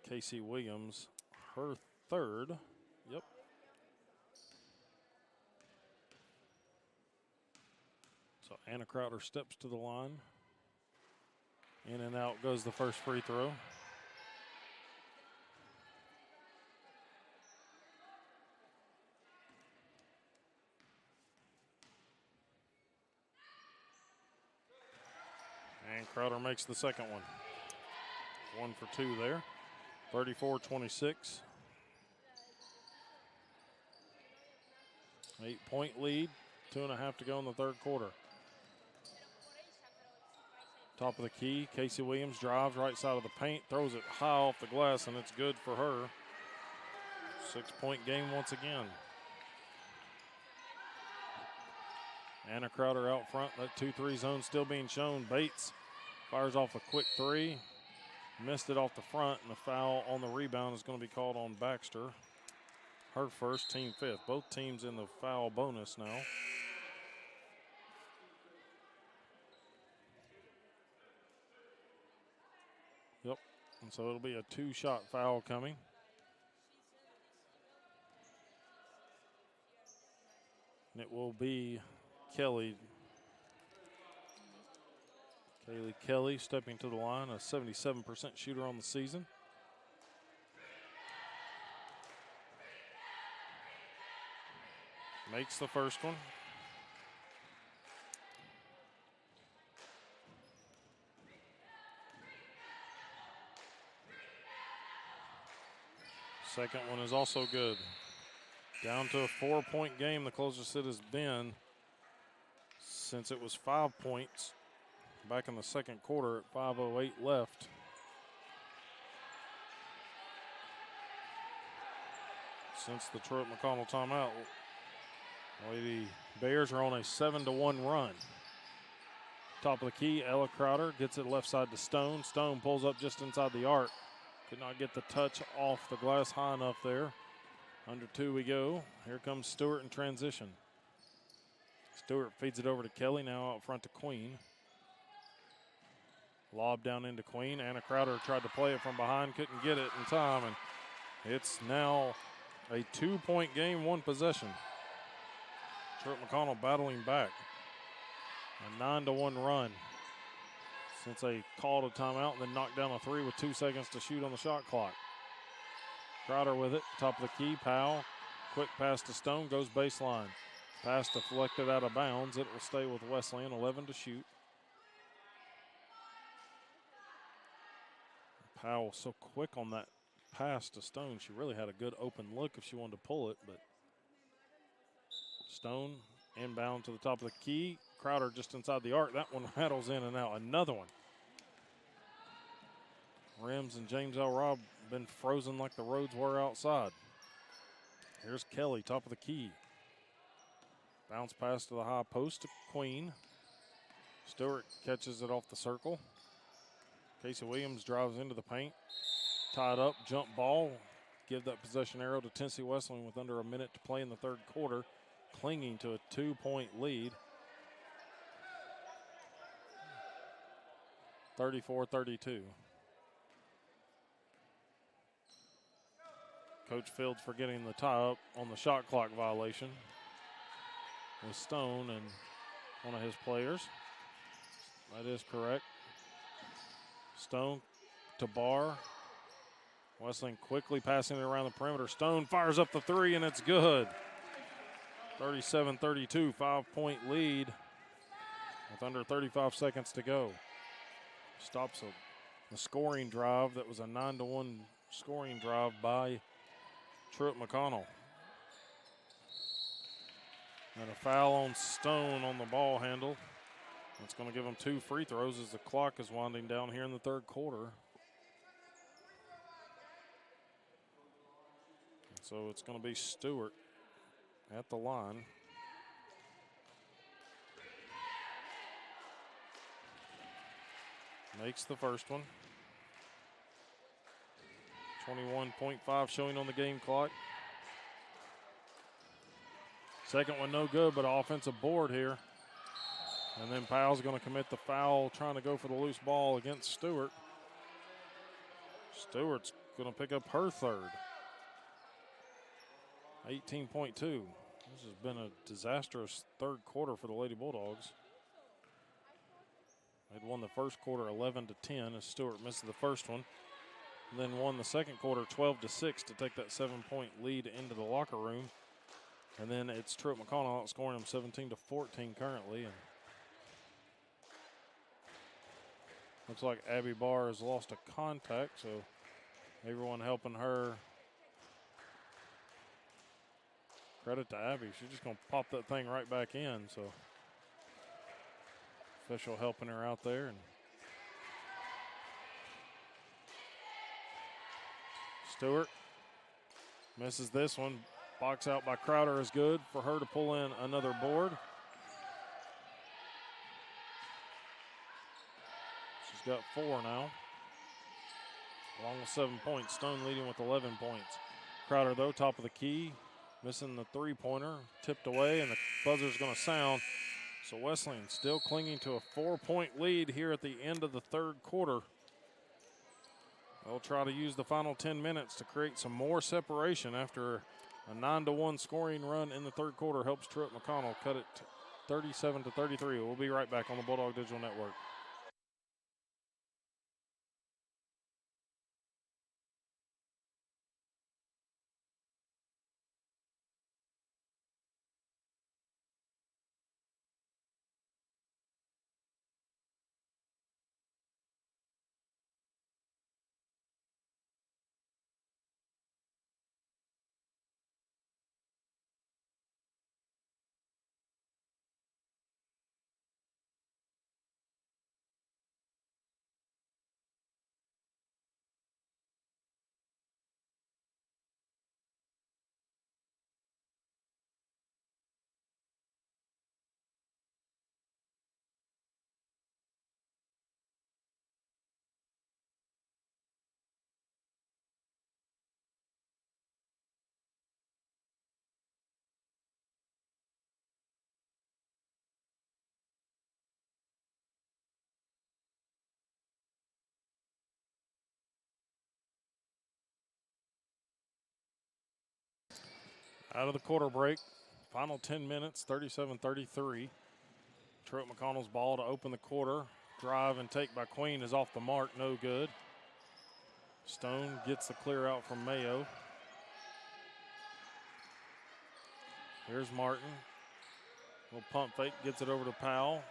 Casey Williams, her third. Yep. So Anna Crowder steps to the line. In and out goes the first free throw. And Crowder makes the second one. 1 for 2 there. 34-26. 8-point lead. 2.5 to go in the third quarter. Top of the key, Casey Williams drives right side of the paint, throws it high off the glass, and it's good for her. 6-point game once again. Anna Crowder out front, that 2-3 zone still being shown. Bates fires off a quick 3. Missed it off the front, and the foul on the rebound is going to be called on Baxter. Her first, team 5th. Both teams in the foul bonus now. Yep, and so it'll be a 2-shot foul coming. And it will be Kelly. Kaylee Kelly stepping to the line, a 77% shooter on the season. Makes the first one. Second one is also good. Down to a 4-point game, the closest it has been since it was 5 points back in the second quarter at 5:08 left. Since the Truett McConnell timeout, Lady Bears are on a 7-1 run. Top of the key, Ella Crowder gets it left side to Stone. Stone pulls up just inside the arc. Could not get the touch off the glass high enough there. Under 2 we go. Here comes Stewart in transition. Stewart feeds it over to Kelly, now out front to Queen. Lob down into Queen. Anna Crowder tried to play it from behind, couldn't get it in time, and it's now a 2-point game, 1 possession. Truett McConnell battling back. A 9-1 run since they called a timeout and then knocked down a 3 with 2 seconds to shoot on the shot clock. Crowder with it, top of the key, Powell. Quick pass to Stone, goes baseline. Pass deflected out of bounds. It will stay with Wesleyan, 11 to shoot. Powell so quick on that pass to Stone. She really had a good open look if she wanted to pull it, but Stone inbound to the top of the key. Crowder just inside the arc. That one rattles in and out. Another one. Rims and James L. Robb been frozen like the roads were outside. Here's Kelly, top of the key. Bounce pass to the high post to Queen. Stewart catches it off the circle. Casey Williams drives into the paint. Tied up, jump ball. Give that possession arrow to Tennessee Wesleyan with under a minute to play in the third quarter. Clinging to a 2-point lead. 34-32. Coach Fields forgetting the tie-up on the shot clock violation with Stone and one of his players. That is correct. Stone to Barr. Wesleyan quickly passing it around the perimeter. Stone fires up the 3, and it's good. 37-32, 5-point lead with under 35 seconds to go. Stops a scoring drive that was a 9-1 scoring drive by Truett McConnell. And a foul on Stone on the ball handle. That's going to give them 2 free throws as the clock is winding down here in the third quarter. So it's going to be Stewart at the line. Makes the first one. 21.5 showing on the game clock. Second one no good, but offensive board here. And then Powell's going to commit the foul, trying to go for the loose ball against Stewart. Stewart's going to pick up her third. 18.2. This has been a disastrous third quarter for the Lady Bulldogs. They'd won the first quarter 11-10 as Stewart missed the first one. Then won the second quarter 12-6 to take that 7-point lead into the locker room. And then it's Truett McConnell outscoring them 17-14 currently. And looks like Abby Barr has lost a contact, so everyone helping her. Credit to Abby. She's just going to pop that thing right back in. So official helping her out there. And Stewart misses this one. Box out by Crowder is good for her to pull in another board. She's got 4 now, along with 7 points. Stone leading with 11 points. Crowder, though, top of the key, missing the three-pointer, tipped away, and the buzzer's going to sound. So Wesleyan still clinging to a 4-point lead here at the end of the third quarter. They'll try to use the final 10 minutes to create some more separation after a 9-1 scoring run in the third quarter helps Truett McConnell cut it 37-33. We'll be right back on the Bulldog Digital Network. Out of the quarter break, final 10 minutes, 37-33. Truett McConnell's ball to open the quarter. Drive and take by Queen is off the mark, no good. Stone gets the clear out from Mayo. Here's Martin. Little pump fake, gets it over to Powell.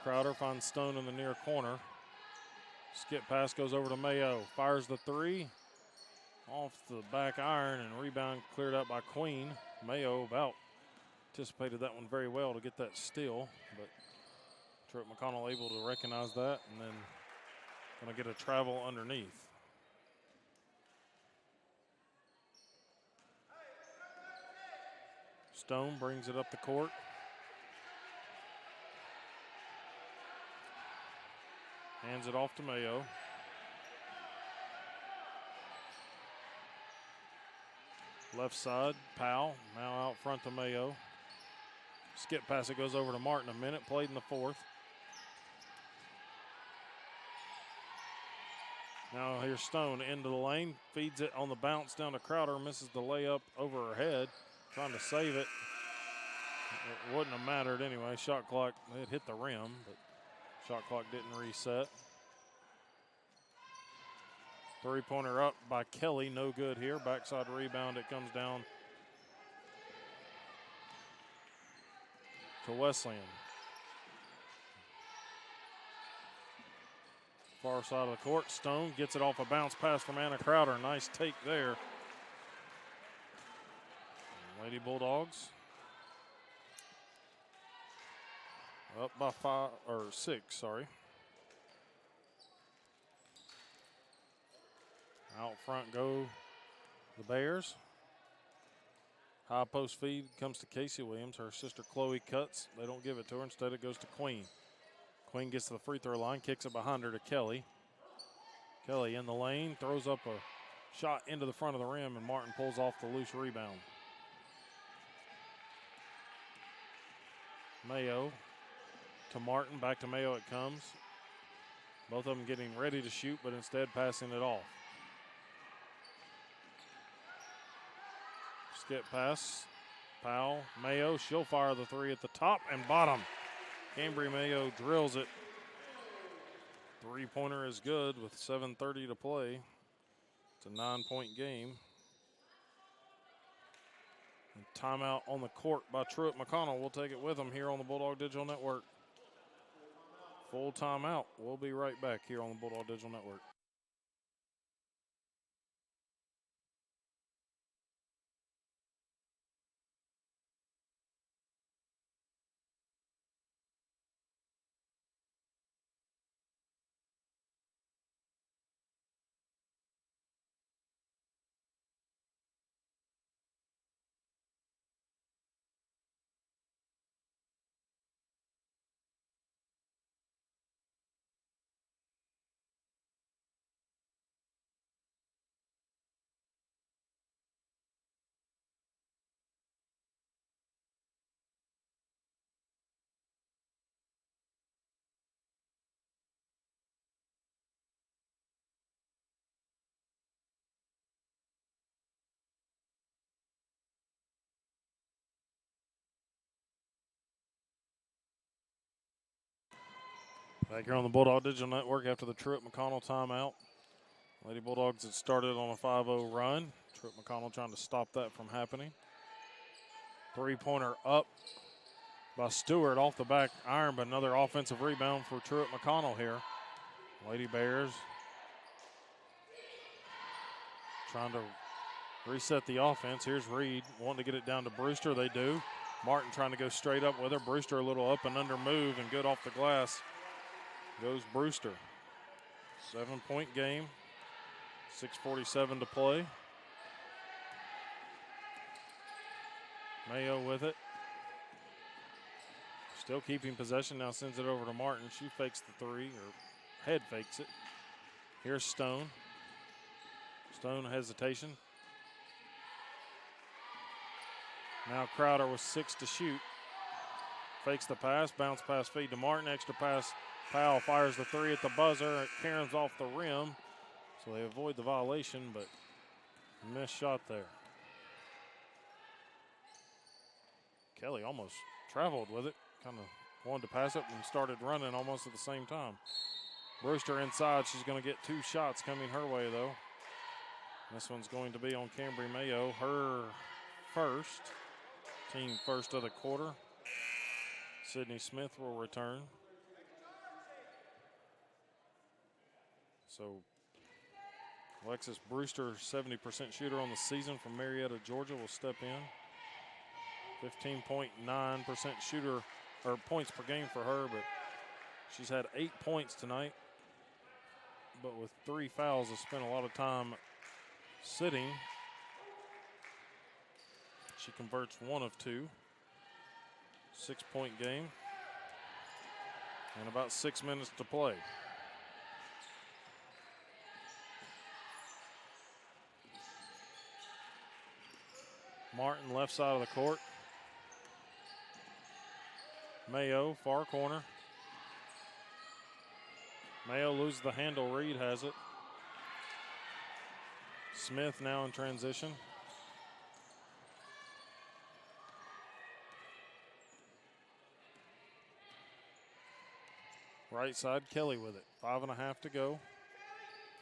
Crowder finds Stone in the near corner. Skip pass goes over to Mayo. Fires the three. Off the back iron, and rebound cleared out by Queen. Mayo about anticipated that one very well to get that steal, but Truett McConnell able to recognize that and then going to get a travel underneath. Stone brings it up the court. Hands it off to Mayo. Left side, Powell, now out front to Mayo. Skip pass, it goes over to Martin. A minute played in the fourth. Now here's Stone into the lane, feeds it on the bounce down to Crowder, misses the layup over her head, trying to save it. It wouldn't have mattered anyway. Shot clock, it hit the rim, but shot clock didn't reset. Three-pointer up by Kelly, no good here. Backside rebound, it comes down to Wesleyan. Far side of the court, Stone gets it off a bounce pass from Anna Crowder. Nice take there. Lady Bulldogs Up by 5 or 6, sorry. Out front go the Bears. High post feed comes to Casey Williams. Her sister Chloe cuts. They don't give it to her. Instead, it goes to Queen. Queen gets to the free throw line, kicks it behind her to Kelly. Kelly in the lane, throws up a shot into the front of the rim, and Martin pulls off the loose rebound. Mayo to Martin, back to Mayo it comes. Both of them getting ready to shoot, but instead passing it off. Skip pass, Powell, Mayo, she'll fire the three at the top and bottom. Cambry Mayo drills it. Three-pointer is good with 7:30 to play. It's a 9-point game. And timeout on the court by Truett McConnell. We'll take it with them here on the Bulldog Digital Network. Full timeout. We'll be right back here on the Bulldog Digital Network. Back here on the Bulldog Digital Network after the Truett McConnell timeout. Lady Bulldogs had started on a 5-0 run. Truett McConnell trying to stop that from happening. Three-pointer up by Stewart off the back iron, but another offensive rebound for Truett McConnell here. Lady Bears trying to reset the offense. Here's Reed wanting to get it down to Brewster. They do. Martin trying to go straight up with her. Brewster a little up and under move, and good off the glass goes Brewster. 7-point game. 6:47 to play. Mayo with it. Still keeping possession, now sends it over to Martin. She fakes the three, or head fakes it. Here's Stone. Stone hesitation. Now Crowder with 6 to shoot. Fakes the pass, bounce pass feed to Martin, extra pass. Powell fires the three at the buzzer. It caroms off the rim, so they avoid the violation, but missed shot there. Kelly almost traveled with it. Kind of wanted to pass it and started running almost at the same time. Brewster inside. She's going to get 2 shots coming her way, though. This one's going to be on Cambry Mayo. Her first. Team first of the quarter. Sydney Smith will return. So Alexis Brewster, 70% shooter on the season from Marietta, Georgia, will step in. 15.9% shooter, or points per game for her, but she's had 8 points tonight. But with 3 fouls, has spent a lot of time sitting. She converts 1 of 2. 6-point game. And about 6 minutes to play. Martin left side of the court. Mayo, far corner. Mayo loses the handle. Reed has it. Smith now in transition. Right side, Kelly with it. 5.5 to go.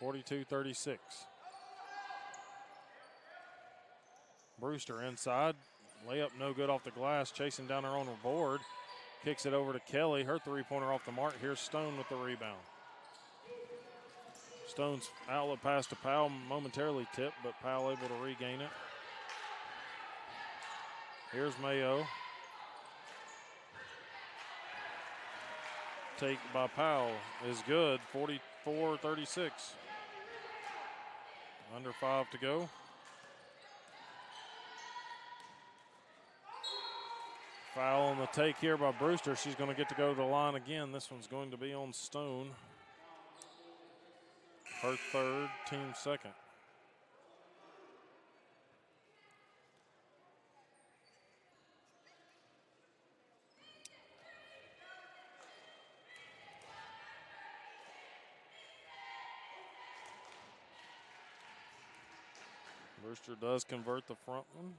42-36. Brewster inside. Layup no good off the glass. Chasing down her own board. Kicks it over to Kelly. Her three-pointer off the mark. Here's Stone with the rebound. Stone's outlet pass to Powell momentarily tipped, but Powell able to regain it. Here's Mayo. take by Powell is good, 44-36. Under 5 to go. Foul on the take here by Brewster. She's going to get to go to the line again. This one's going to be on Stone. Her third, team second. Brewster does convert the front one.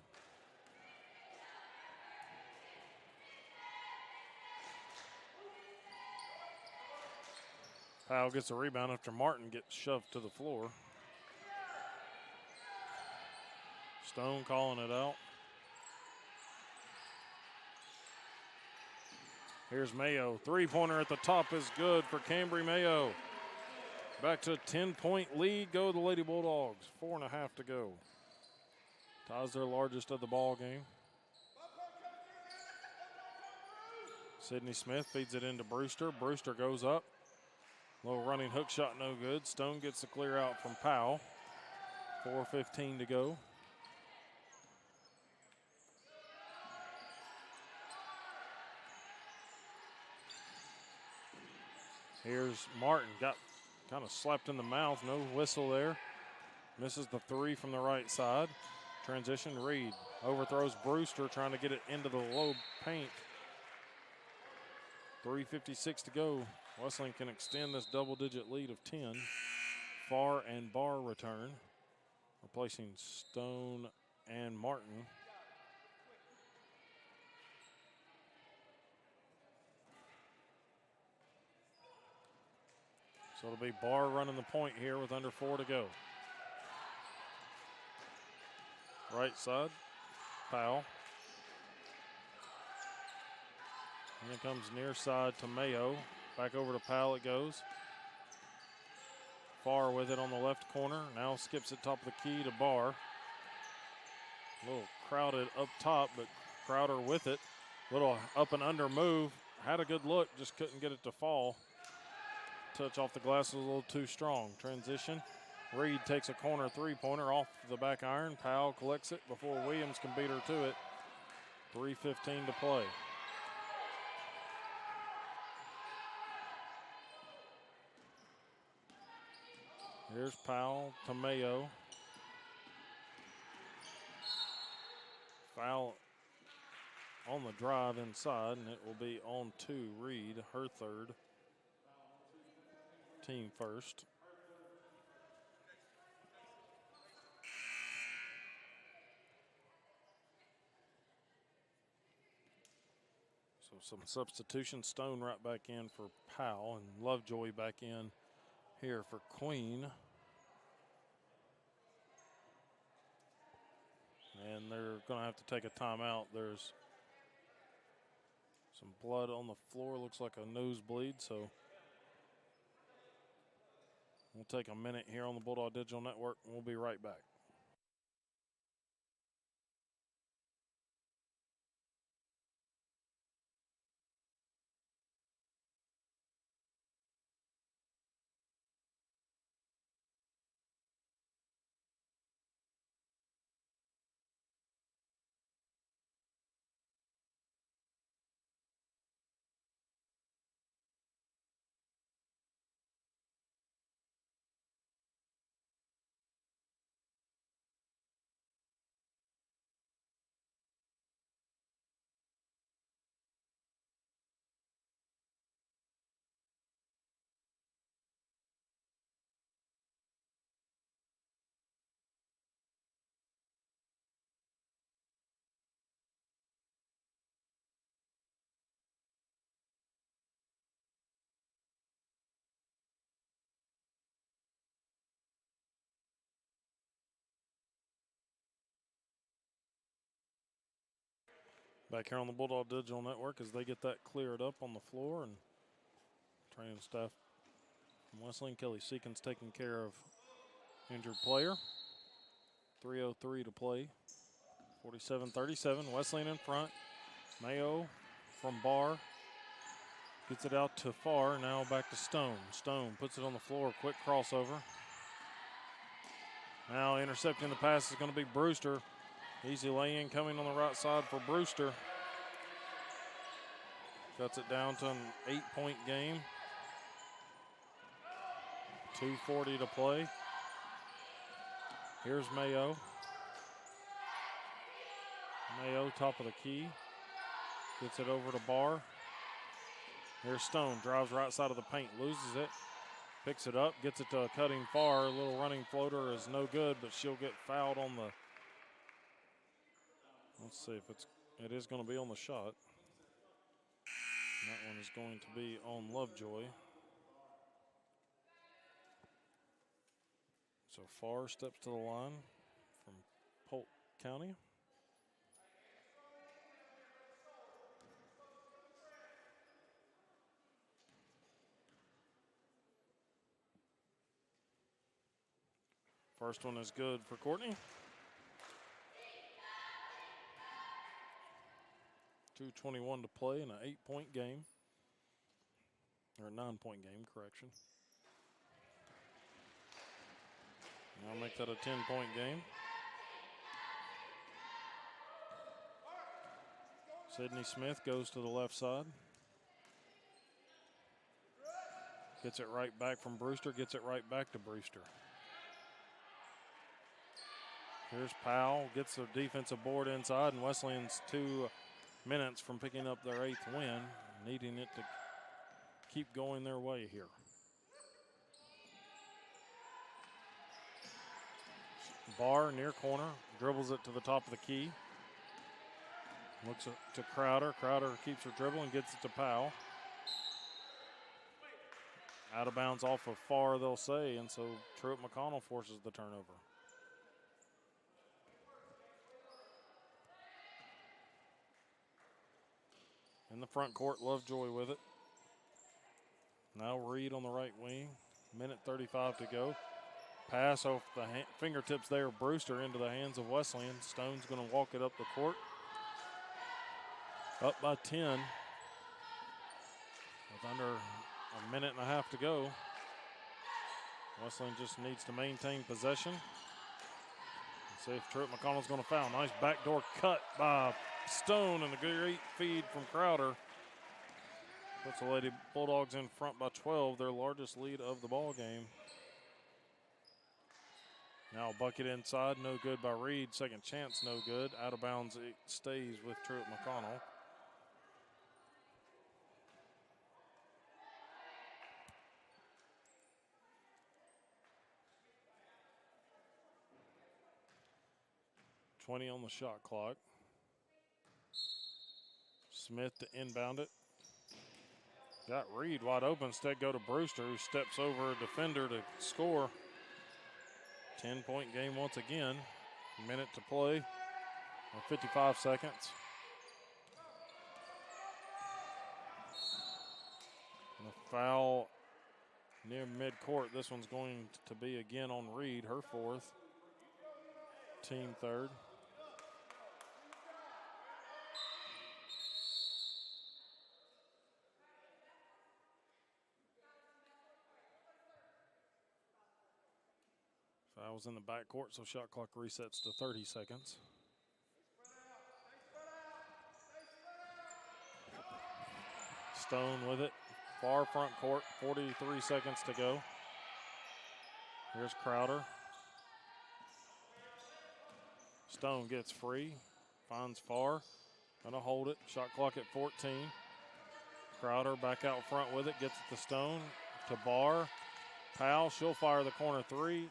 Powell gets a rebound after Martin gets shoved to the floor. Stone calling it out. Here's Mayo. Three-pointer at the top is good for Cambry Mayo. Back to a 10-point lead. Go the Lady Bulldogs. 4.5 to go. Ties their largest of the ball game. Sydney Smith feeds it into Brewster. Brewster goes up. Little running hook shot, no good. Stone gets the clear out from Powell. 4:15 to go. Here's Martin. Got kind of slapped in the mouth. No whistle there. Misses the three from the right side. Transition, Reed. Overthrows Brewster, trying to get it into the low paint. 3:56 to go. Wesleyan can extend this double-digit lead of 10. Farr and Barr return, replacing Stone and Martin. So it'll be Barr running the point here with under 4 to go. Right side, Powell. And it comes near side to Mayo. Back over to Powell it goes. Farr with it on the left corner. Now skips it top of the key to Barr. A little crowded up top, but Crowder with it. Little up and under move. Had a good look, just couldn't get it to fall. Touch off the glass was a little too strong. Transition. Reed takes a corner three-pointer off the back iron. Powell collects it before Williams can beat her to it. 3:15 to play. Here's Powell to Mayo. Foul on the drive inside, and it will be on to Reed, her third. Team first. So some substitution. Stone right back in for Powell, and Lovejoy back in here for Queen. And they're going to have to take a timeout. There's some blood on the floor. Looks like a nosebleed, so we'll take a minute here on the Bulldog Digital Network, and we'll be right back. Back here on the Bulldog Digital Network as they get that cleared up on the floor, and training staff from Wesleyan, Kelly Seekins taking care of injured player. 3:03 to play. 47-37. Wesleyan in front. Mayo from Barr. Gets it out to far. Now back to Stone. Stone puts it on the floor. Quick crossover. Now intercepting the pass is going to be Brewster. Easy lay-in coming on the right side for Brewster. Cuts it down to an 8-point game. 2:40 to play. Here's Mayo. Mayo, top of the key. Gets it over to Barr. Here's Stone, drives right side of the paint, loses it. Picks it up, gets it to a cutting far. A little running floater is no good, but she'll get fouled on the, let's see if it is going to be on the shot. And that one is going to be on Lovejoy. So Farr steps to the line from Polk County. First one is good for Courtney. 2:21 to play in an 8-point game. Or a 9-point game, correction. I'll make that a 10-point game. Sydney Smith goes to the left side. Gets it right back from Brewster, gets it right back to Brewster. Here's Powell, gets the defensive board inside, and Wesleyan's 2 minutes from picking up their 8th win, needing it to keep going their way here. Barr near corner, dribbles it to the top of the key. Looks to Crowder. Crowder keeps her dribble and gets it to Powell. Out of bounds off of Farr, they'll say, and so Truett McConnell forces the turnover. In the front court, Lovejoy with it. Now Reed on the right wing. 1:35 to go. Pass off the fingertips there, Brewster into the hands of Wesleyan. Stone's going to walk it up the court. Up by 10. With under a minute and a half to go. Wesleyan just needs to maintain possession. Let's see if Truett McConnell's going to foul. Nice backdoor cut by Stone and a great feed from Crowder. Puts the Lady Bulldogs in front by 12, their largest lead of the ball game. Now a bucket inside, no good by Reed. Second chance, no good. Out of bounds, it stays with Truett McConnell. .20 on the shot clock. Smith to inbound it. Got Reed wide open. Instead go to Brewster, who steps over a defender to score. 10-point game once again. A minute to play. 55 seconds. And a foul near midcourt. This one's going to be again on Reed, her 4th. Team 3rd. Fouls in the backcourt, so shot clock resets to 30 seconds. Stone with it. Far front court, 43 seconds to go. Here's Crowder. Stone gets free, finds Farr. Gonna hold it, shot clock at 14. Crowder back out front with it, gets it to Stone, to Barr. Powell, she'll fire the corner 3.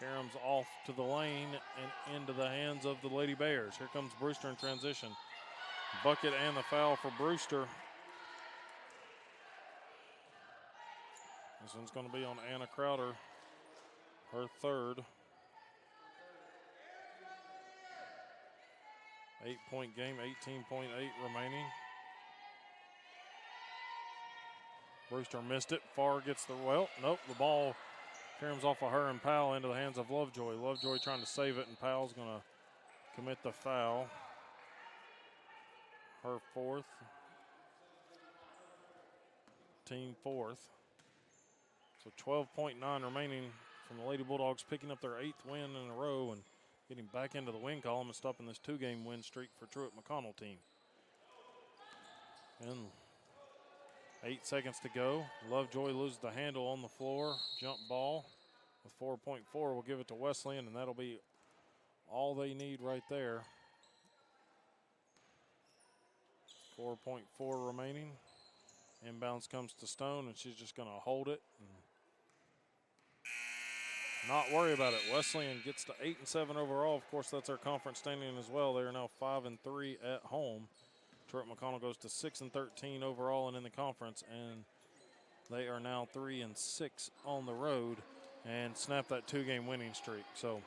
Karam's off to the lane and into the hands of the Lady Bears. Here comes Brewster in transition. Bucket and the foul for Brewster. This one's going to be on Anna Crowder, her 3rd. 8-point game, 18.8 remaining. Brewster missed it. Farr gets the, nope, the ball Karam's off of her and Powell into the hands of Lovejoy. Lovejoy trying to save it, and Powell's going to commit the foul. Her 4th. team fourth. So 12.9 remaining from the Lady Bulldogs, picking up their 8th win in a row and getting back into the win column and stopping this 2-game win streak for Truett McConnell team. And 8 seconds to go. Lovejoy loses the handle on the floor. Jump ball with 4.4. We'll give it to Wesleyan, and that'll be all they need right there. 4.4 remaining. Inbounds comes to Stone, and she's just going to hold it and not worry about it. Wesleyan gets to 8-7 overall. Of course, that's our conference standing as well. They are now 5-3 at home. Truett McConnell goes to 6-13 overall and in the conference, and they are now 3-6 on the road and snap that 2-game winning streak. So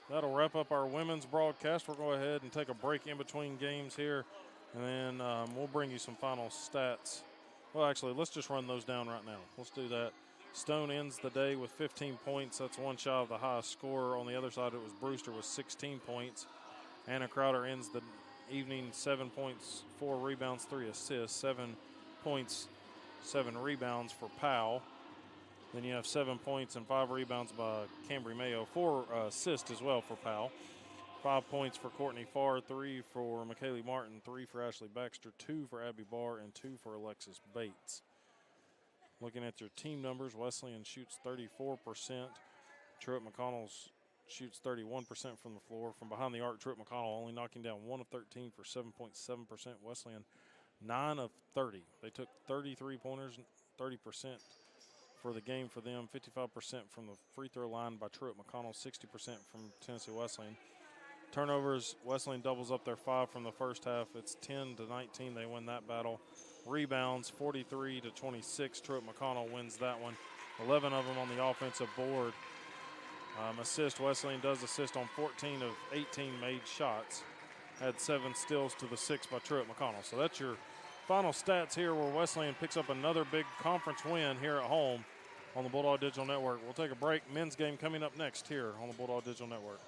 that'll wrap up our women's broadcast. We'll go ahead and take a break in between games here, and then we'll bring you some final stats. Well, actually, let's just run those down right now. Let's do that. Stone ends the day with 15 points. That's one shy of the highest scorer. On the other side, it was Brewster with 16 points. Anna Crowder ends the evening 7 points, 4 rebounds, 3 assists, 7 points, 7 rebounds for Powell. Then you have 7 points and 5 rebounds by Cambry Mayo, 4 assists as well for Powell. 5 points for Courtney Farr, 3 for McKaylee Martin, 3 for Ashley Baxter, 2 for Abby Barr, and 2 for Alexis Bates. Looking at their team numbers, Wesleyan shoots 34%. Truett McConnell shoots 31% from the floor. From behind the arc, Truett McConnell only knocking down 1 of 13 for 7.7%. Wesleyan, 9 of 30. They took 33 pointers, 30% for the game for them, 55% from the free throw line by Truett McConnell, 60% from Tennessee Wesleyan. Turnovers, Wesleyan doubles up their 5 from the first half. It's 10-19. They win that battle. Rebounds, 43-26. Truett McConnell wins that one. 11 of them on the offensive board. Assist, Wesleyan does assist on 14 of 18 made shots. Had 7 steals to the 6 by Truett McConnell. So that's your final stats here, where Wesleyan picks up another big conference win here at home on the Bulldog Digital Network. We'll take a break. Men's game coming up next here on the Bulldog Digital Network.